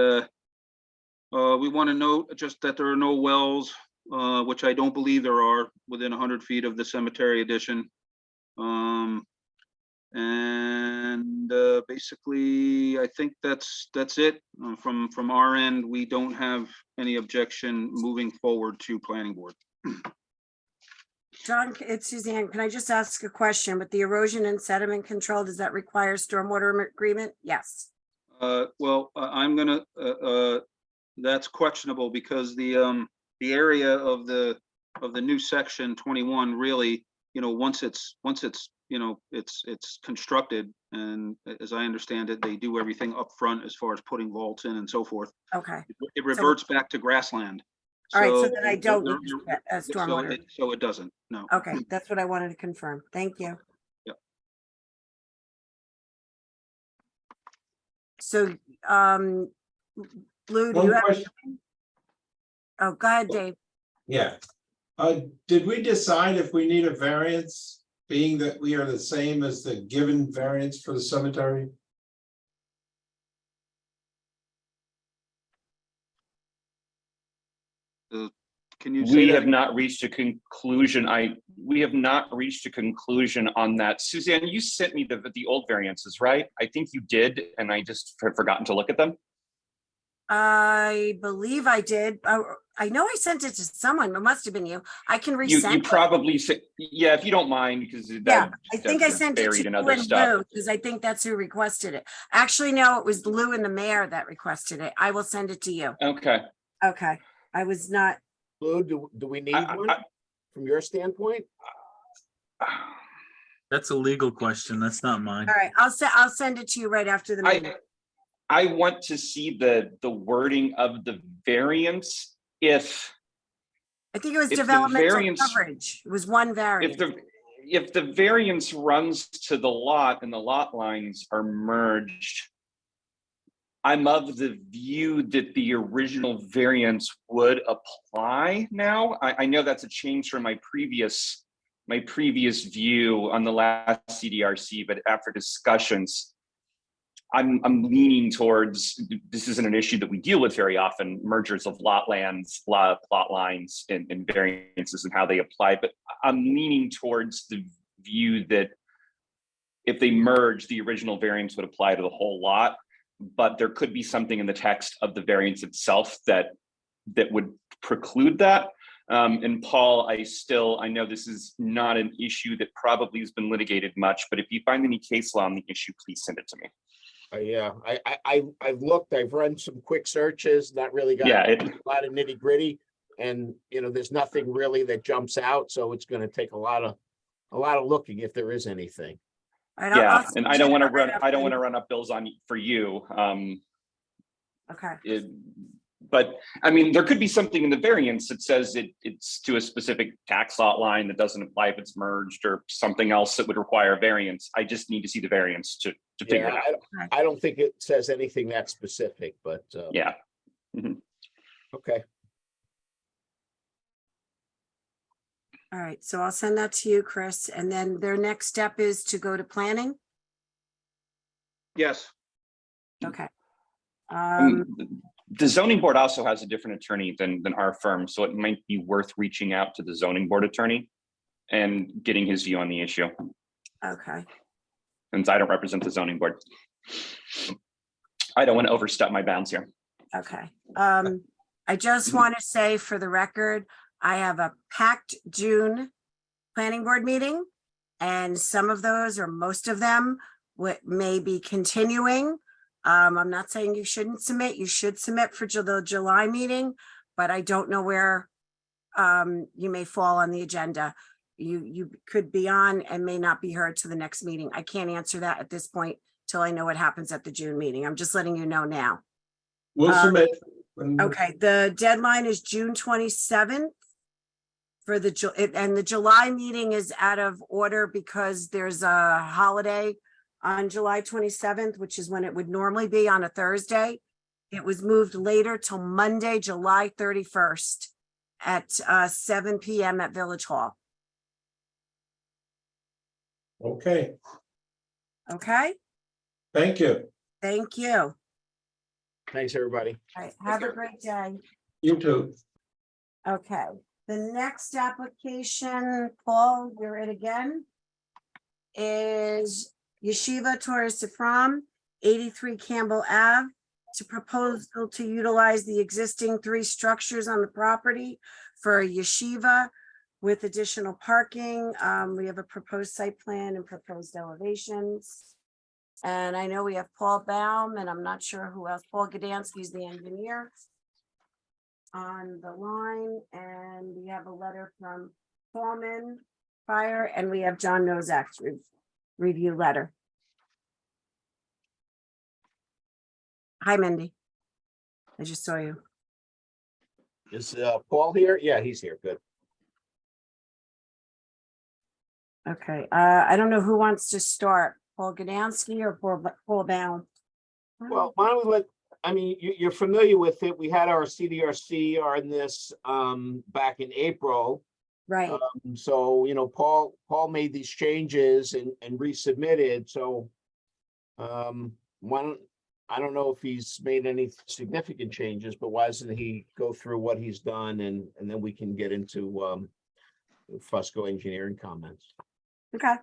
we want to note just that there are no wells, which I don't believe there are, within 100 feet of the cemetery addition. And basically, I think that's it. From our end, we don't have any objection moving forward to planning board. John, it's Suzanne. Can I just ask a question? With the erosion and sediment control, does that require stormwater agreement? Yes. Well, I'm gonna, that's questionable, because the area of the new section 21 really, once it's it's constructed, and as I understand it, they do everything up front as far as putting vaults in and so forth. Okay. It reverts back to grassland. All right, so then I don't need a So stormwater. so it doesn't, no. Okay, that's what I wanted to confirm. Thank you. Yep. So, Lou, do One you have? question. Oh, go ahead, Dave. Yeah. Did we decide if we need a variance being that we are the same as the given variance for the cemetery? Can you say We that? have not reached a conclusion. We have not reached a conclusion on that. Suzanne, you sent me the old variances, right? I think you did, and I just have forgotten to look at them. I believe I did. I know I sent it to someone. It must have been you. I can You resend it. probably said, yeah, if you don't mind, because Yeah, that I think I that's sent it buried to in you other and stuff. Lou, because I think that's who requested it. Actually, no, it was Lou and the mayor that requested it. I will send it to you. Okay. Okay, I was not, Lou, do we need I- one from your standpoint? That's a legal question. That's not mine. all right, I'll send it to you right after the meeting. I want to see the wording of the variance if I think it was if the developmental variance- coverage. It was one variance. if the variance runs to the lot and the lot lines are merged, I'm of the view that the original variance would apply now. I know that's a change from my previous view on the last CDRC, but after discussions, I'm leaning towards, this isn't an issue that we deal with very often, mergers of lot lands, plot lines and variances and how they apply, but I'm leaning towards the view that if they merge, the original variance would apply to the whole lot, but there could be something in the text of the variance itself that would preclude that. And Paul, I know this is not an issue that probably has been litigated much, but if you find any case law on the issue, please send it to me. Yeah, I've looked, I've run some quick searches, not really got Yeah, a lot of nitty gritty. And, there's nothing really that jumps out, so it's gonna take a lot of looking if there is anything. All right, I'll yeah, send and I you don't want to that right run. I don't after want to run up bills for you. Okay, But I mean, there could be something in the variance that says it's to a specific tax lot line that doesn't apply if it's merged, or something else that would require variance. I just need to see the variance to figure Yeah, it out. I don't think it says anything that specific, but, Yeah. okay. all right, so I'll send that to you, Chris, and then their next step is to go to planning. Yes. Okay. The zoning board also has a different attorney than our firm, so it might be worth reaching out to the zoning board attorney and getting his view on the issue. Okay, Since I don't represent the zoning board, I don't want to overstep my bounds here. okay. I just want to say for the record, I have a packed June planning board meeting, and some of those, or most of them, may be continuing. I'm not saying you shouldn't submit, you should submit for the July meeting, but I don't know where you may fall on the agenda. You could be on and may not be heard to the next meeting. I can't answer that at this point till I know what happens at the June meeting. I'm just letting you know now. We'll submit. Okay, the deadline is June 27th for and the July meeting is out of order because there's a holiday on July 27th, which is when it would normally be on a Thursday. It was moved later till Monday, July 31st at 7 PM at Village Hall. Okay, Okay, thank you. thank you. All Thanks, everybody. right, have a great day. You too. Okay, the next application, Paul, you're it again, is Yeshiva Torah Sifram, 83 Campbell Ave, to proposal to utilize the existing 3 structures on the property for a yeshiva with additional parking. We have a proposed site plan and proposed elevations. And I know we have Paul Baum, and I'm not sure who else, Paul Gdansky's the engineer on the line, and we have a letter from Paulman Fire, and we have John Nozak's review letter. Hi, Mindy. I just saw you. Is Paul here? Yeah, he's here. Good. Okay, I don't know who wants to start, Paul Gdansky or Paul Baum? Well, why don't we you're familiar with it. We had our CDRC on this back in April. Right. So, Paul made these changes and resubmitted, so I don't know if he's made any significant changes, but why doesn't he go through what he's done and then we can get into Fusco engineering comments. Okay.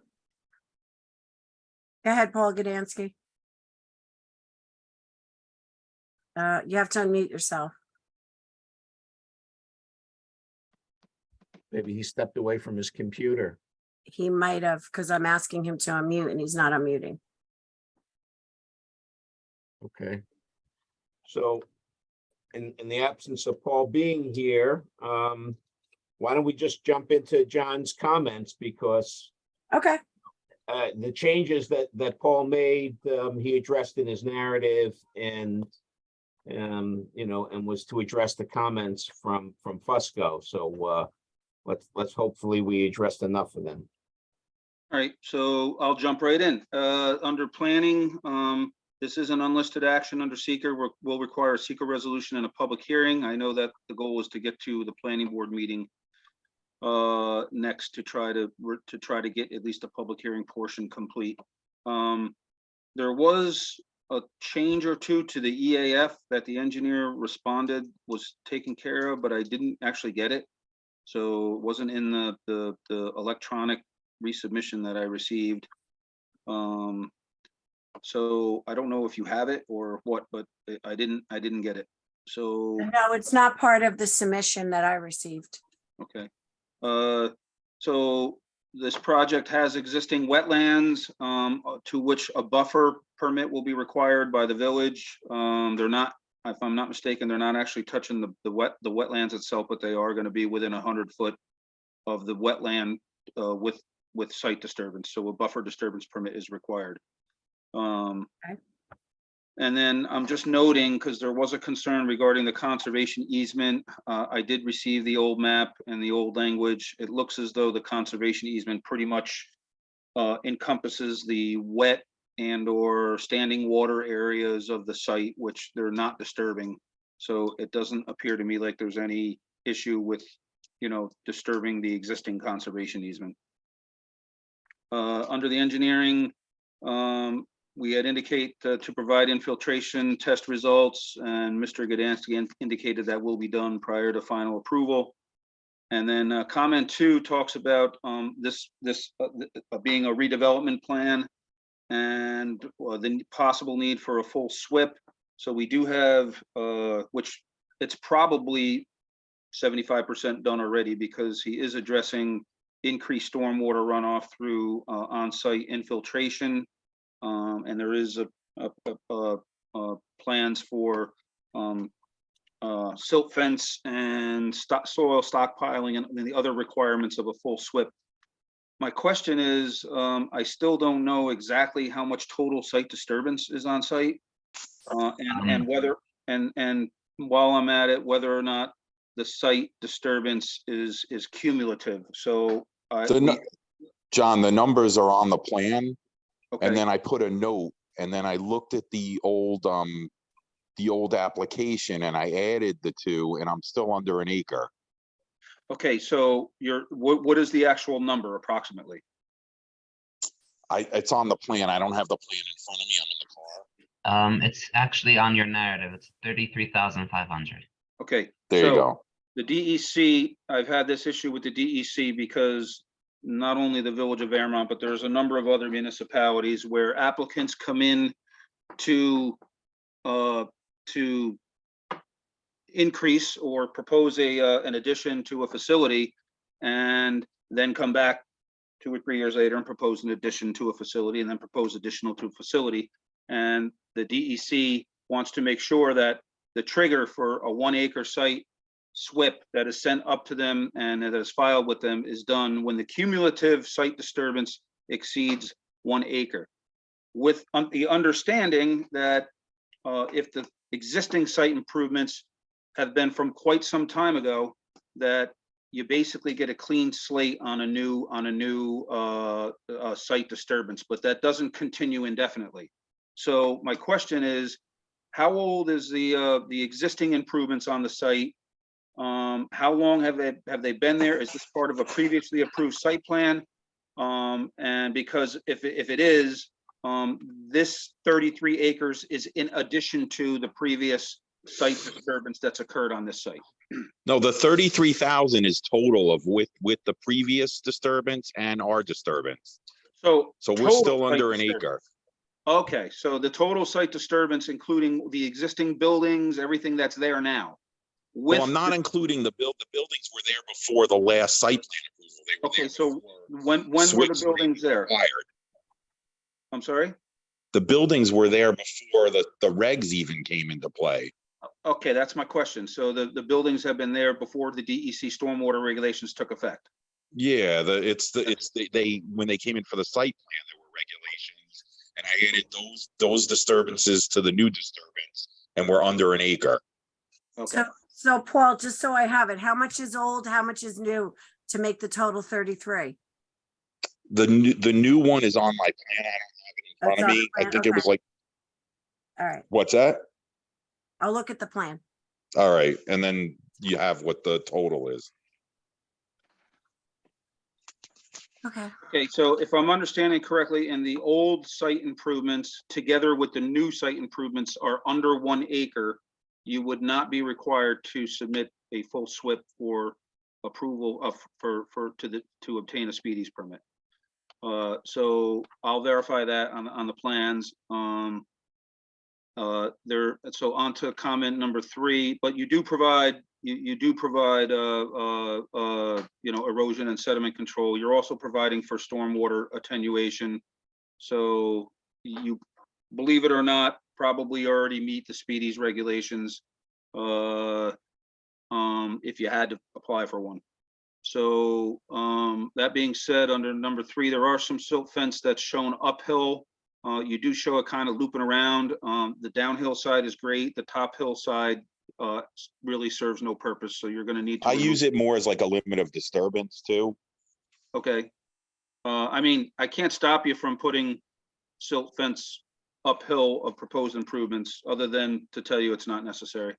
Go ahead, Paul Gdansky. You have to unmute yourself. Maybe he stepped away from his computer. He might have, because I'm asking him to unmute and he's not unmuting. Okay. So in the absence of Paul being here, why don't we just jump into John's comments, because Okay. the changes that Paul made, he addressed in his narrative, and and was to address the comments from Fusco. So let's hopefully we addressed enough of them. All right, so I'll jump right in. Under planning, this is an unlisted action under seeker. Will require a seeker resolution and a public hearing. I know that the goal is to get to the planning board meeting next to try to get at least a public hearing portion complete. There was a change or two to the EAF that the engineer responded was taken care of, but I didn't actually get it. So it wasn't in the electronic resubmission that I received. So I don't know if you have it or what, but I didn't get it. So No, it's not part of the submission that I received. okay. So this project has existing wetlands to which a buffer permit will be required by the village. They're not, if I'm not mistaken, they're not actually touching the wetlands itself, but they are going to be within 100 foot of the wetland with site disturbance. So a buffer disturbance permit is required. Okay. And then I'm just noting, because there was a concern regarding the conservation easement. I did receive the old map and the old language. It looks as though the conservation easement pretty much encompasses the wet and or standing water areas of the site, which they're not disturbing. So it doesn't appear to me like there's any issue with, disturbing the existing conservation easement. Under the engineering, we had indicate to provide infiltration test results, and Mr. Gdansky indicated that will be done prior to final approval. And then comment 2 talks about this being a redevelopment plan and the possible need for a full SWIP. So we do have, which it's probably 75% done already, because he is addressing increased stormwater runoff through on-site infiltration. And there is plans for silt fence and soil stockpiling and the other requirements of a full SWIP. My question is, I still don't know exactly how much total site disturbance is on site, and whether and while I'm at it, whether or not the site disturbance is cumulative. So John, the numbers are on the plan. okay. And then I put a note, and then I looked at the old application, and I added the 2, and I'm still under an acre. Okay, so what is the actual number approximately? It's on the plan. I don't have the plan in front of me. I'm in the car. It's actually on your narrative. It's 33,500. Okay. There you go. The DEC, I've had this issue with the DEC because not only the village of Vermont, but there's a number of other municipalities where applicants come in to increase or propose an addition to a facility, and then come back 2 or 3 years later and propose an addition to a facility, and then propose additional to a facility. And the DEC wants to make sure that the trigger for a 1 acre site SWIP that is sent up to them and that is filed with them is done when the cumulative site disturbance exceeds 1 acre, with the understanding that if the existing site improvements have been from quite some time ago, that you basically get a clean slate on a new site disturbance, but that doesn't continue indefinitely. So my question is, how old is the existing improvements on the site? How long have they been there? Is this part of a previously approved site plan? And because if it is, this 33 acres is in addition to the previous site disturbance that's occurred on this site. No, the 33,000 is total of with the previous disturbance and our disturbance. So So we're total still site under an disturbance. acre. Okay, so the total site disturbance, including the existing buildings, everything that's there now. Well, I'm not including the buildings were there before the last site plan approval. They were Okay, there so before when were the Switch buildings there? required. I'm sorry? The buildings were there before the regs even came into play. Okay, that's my question. So the buildings have been there before the DEC stormwater regulations took effect. Yeah, they when they came in for the site plan, there were regulations, and I added those disturbances to the new disturbance, and we're under an acre. Okay, So Paul, just so I have it, how much is old, how much is new to make the total 33? The new one is on my plan. I don't have it in front That's of on the me. I plan, think it was okay. like, All right, what's that? I'll look at the plan. All right, and then you have what the total is. Okay, okay, so if I'm understanding correctly, in the old site improvements, together with the new site improvements are under 1 acre, you would not be required to submit a full SWIP for approval of, to obtain a speedies permit. So I'll verify that on the plans. So on to comment number 3, but you do provide, you do provide, erosion and sediment control. You're also providing for stormwater attenuation. So you, believe it or not, probably already meet the speedies regulations, if you had to apply for one. So that being said, under number 3, there are some silt fence that's shown uphill. You do show it kind of looping around. The downhill side is great. The top hill side really serves no purpose. So you're going to need to. I use it more as like a limit of disturbance too. Okay. I mean, I can't stop you from putting silt fence uphill of proposed improvements, other than to tell you it's not necessary.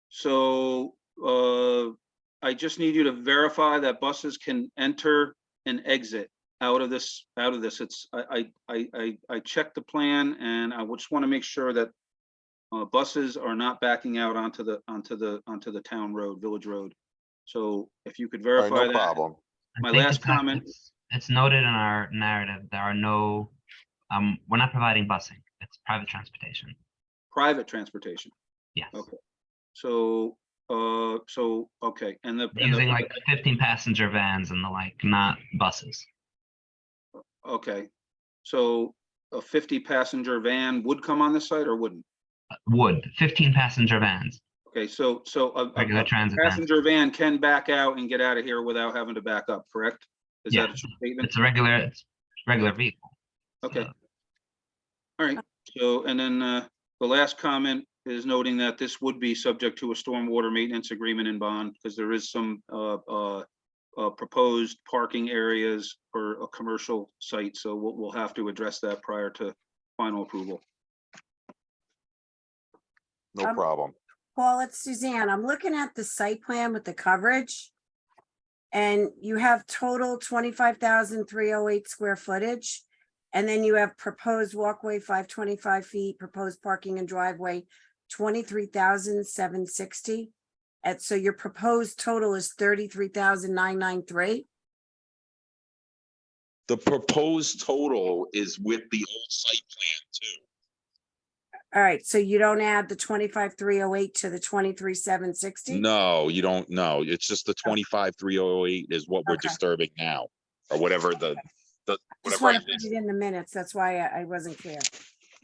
So I just need you to verify that buses can enter and exit out of this. It's I checked the plan, and I just want to make sure that buses are not backing out onto the town road, village road. So if you could All right, verify no that. problem. My I think last comment. It's noted in our narrative, there are no, we're not providing busing. It's private transportation. Private transportation. Yes. Okay. So okay, and the Using like 15 passenger vans and the like, not buses. okay, so a 50 passenger van would come on this site or wouldn't? Would 15 passenger vans, Okay, so regular a transit vans. passenger van can back out and get out of here without having to back up, correct? Is Yeah, that a true statement? it's a regular vehicle. Okay. So, All right, so, and then the last comment is noting that this would be subject to a stormwater maintenance agreement and bond, because there is some proposed parking areas for a commercial site, so we'll have to address that prior to final approval. No problem. Paul, it's Suzanne. I'm looking at the site plan with the coverage. And you have total 25,308 square footage. And then you have proposed walkway 525 feet, proposed parking and driveway 23,760. And so your proposed total is 33,993. The proposed total is with the old site plan too. All right, so you don't add the 25,308 to the 23,760? No, you don't know. It's just the 25,308 is what we're Okay. disturbing now, or whatever the Just whatever want I to put did. it in the minutes. That's why I wasn't clear.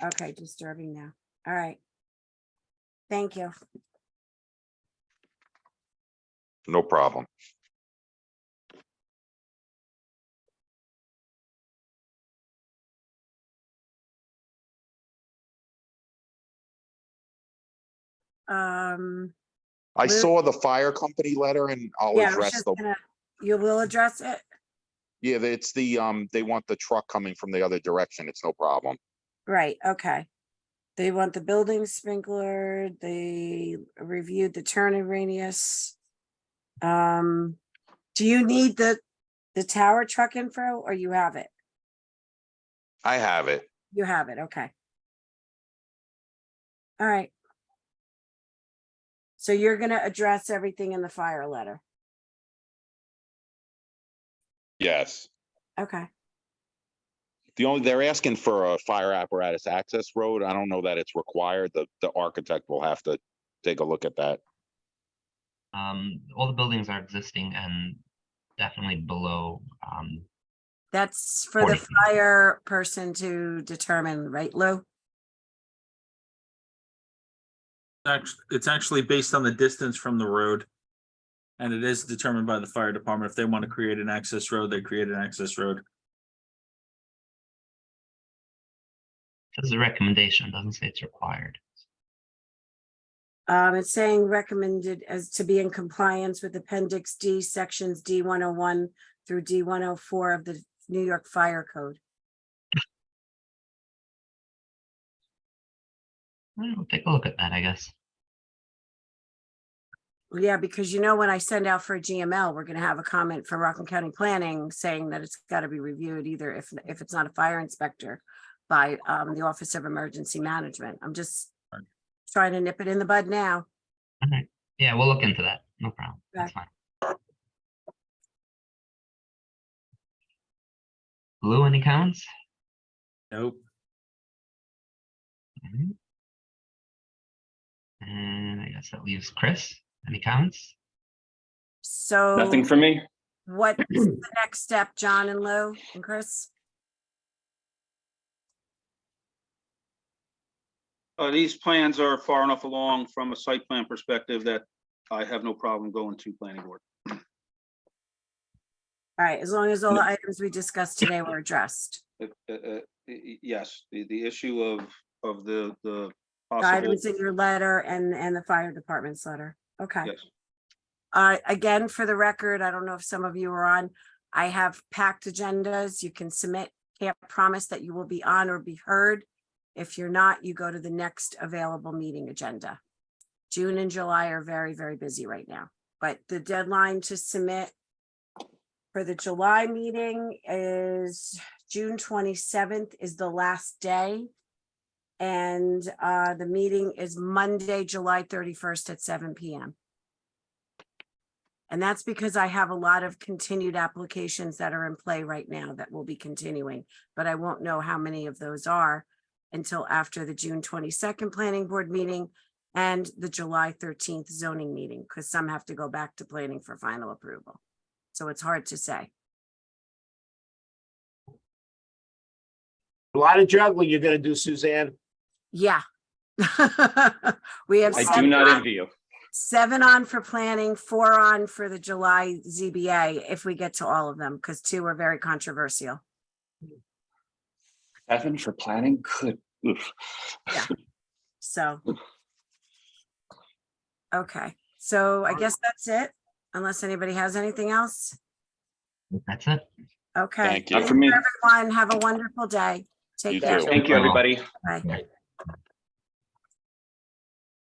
Okay, disturbing now. All right. Thank you. No problem. I Lou? saw the fire company letter and I'll Yeah, I was address just the, gonna, you will address it? yeah, it's the, they want the truck coming from the other direction. It's no problem. Right, okay. They want the building sprinkler, they reviewed the turning radius. Do you need the tower truck info or you have it? I have it. You have it, okay. All right. So you're gonna address everything in the fire letter, Yes. okay? They're asking for a fire apparatus access road. I don't know that it's required. The architect will have to take a look at that. All the buildings are existing and definitely below, That's for the 40. fire person to determine, right, Lou? It's actually based on the distance from the road. And it is determined by the fire department. If they want to create an access road, they create an access road. This is a recommendation, doesn't say it's required. It's saying recommended as to be in compliance with Appendix D, Sections D101 through D104 of the New York Fire Code. We'll take a look at that, I guess. Yeah, because you know, when I send out for a GML, we're gonna have a comment from Rockland County Planning saying that it's gotta be reviewed either if it's not a fire inspector by the Office of Emergency Management. I'm just trying to nip it in the bud now. All right. Yeah, we'll look into that. No problem. That's Okay. fine. Lou, any comments? Nope. Mhm. And I guess that leaves Chris. Any comments? So Nothing for me. what's the next step, John and Lou and Chris? These plans are far enough along from a site plan perspective that I have no problem going to planning board. All right, as long as all the items we discussed today were addressed. Yes, the issue of the The possible, items in your letter and the fire department's letter. Okay. yes. Again, for the record, I don't know if some of you are on, I have packed agendas. You can submit, can't promise that you will be on or be heard. If you're not, you go to the next available meeting agenda. June and July are very, very busy right now, but the deadline to submit for the July meeting is June 27th is the last day. And the meeting is Monday, July 31st at 7 p.m. And that's because I have a lot of continued applications that are in play right now that will be continuing, but I won't know how many of those are until after the June 22nd planning board meeting and the July 13th zoning meeting, because some have to go back to planning for final approval. So it's hard to say. A lot of juggling you're gonna do, Suzanne. Yeah. We have I do not envy you. 7 on for planning, 4 on for the July ZBA, if we get to all of them, because 2 are very controversial. 7 for planning? Good. Oof. So. Okay, so I guess that's it, unless anybody has anything else. That's it. Okay. Thank you. Not for me. Everyone, have a wonderful day. You Take care. too. Thank you, everybody. Bye.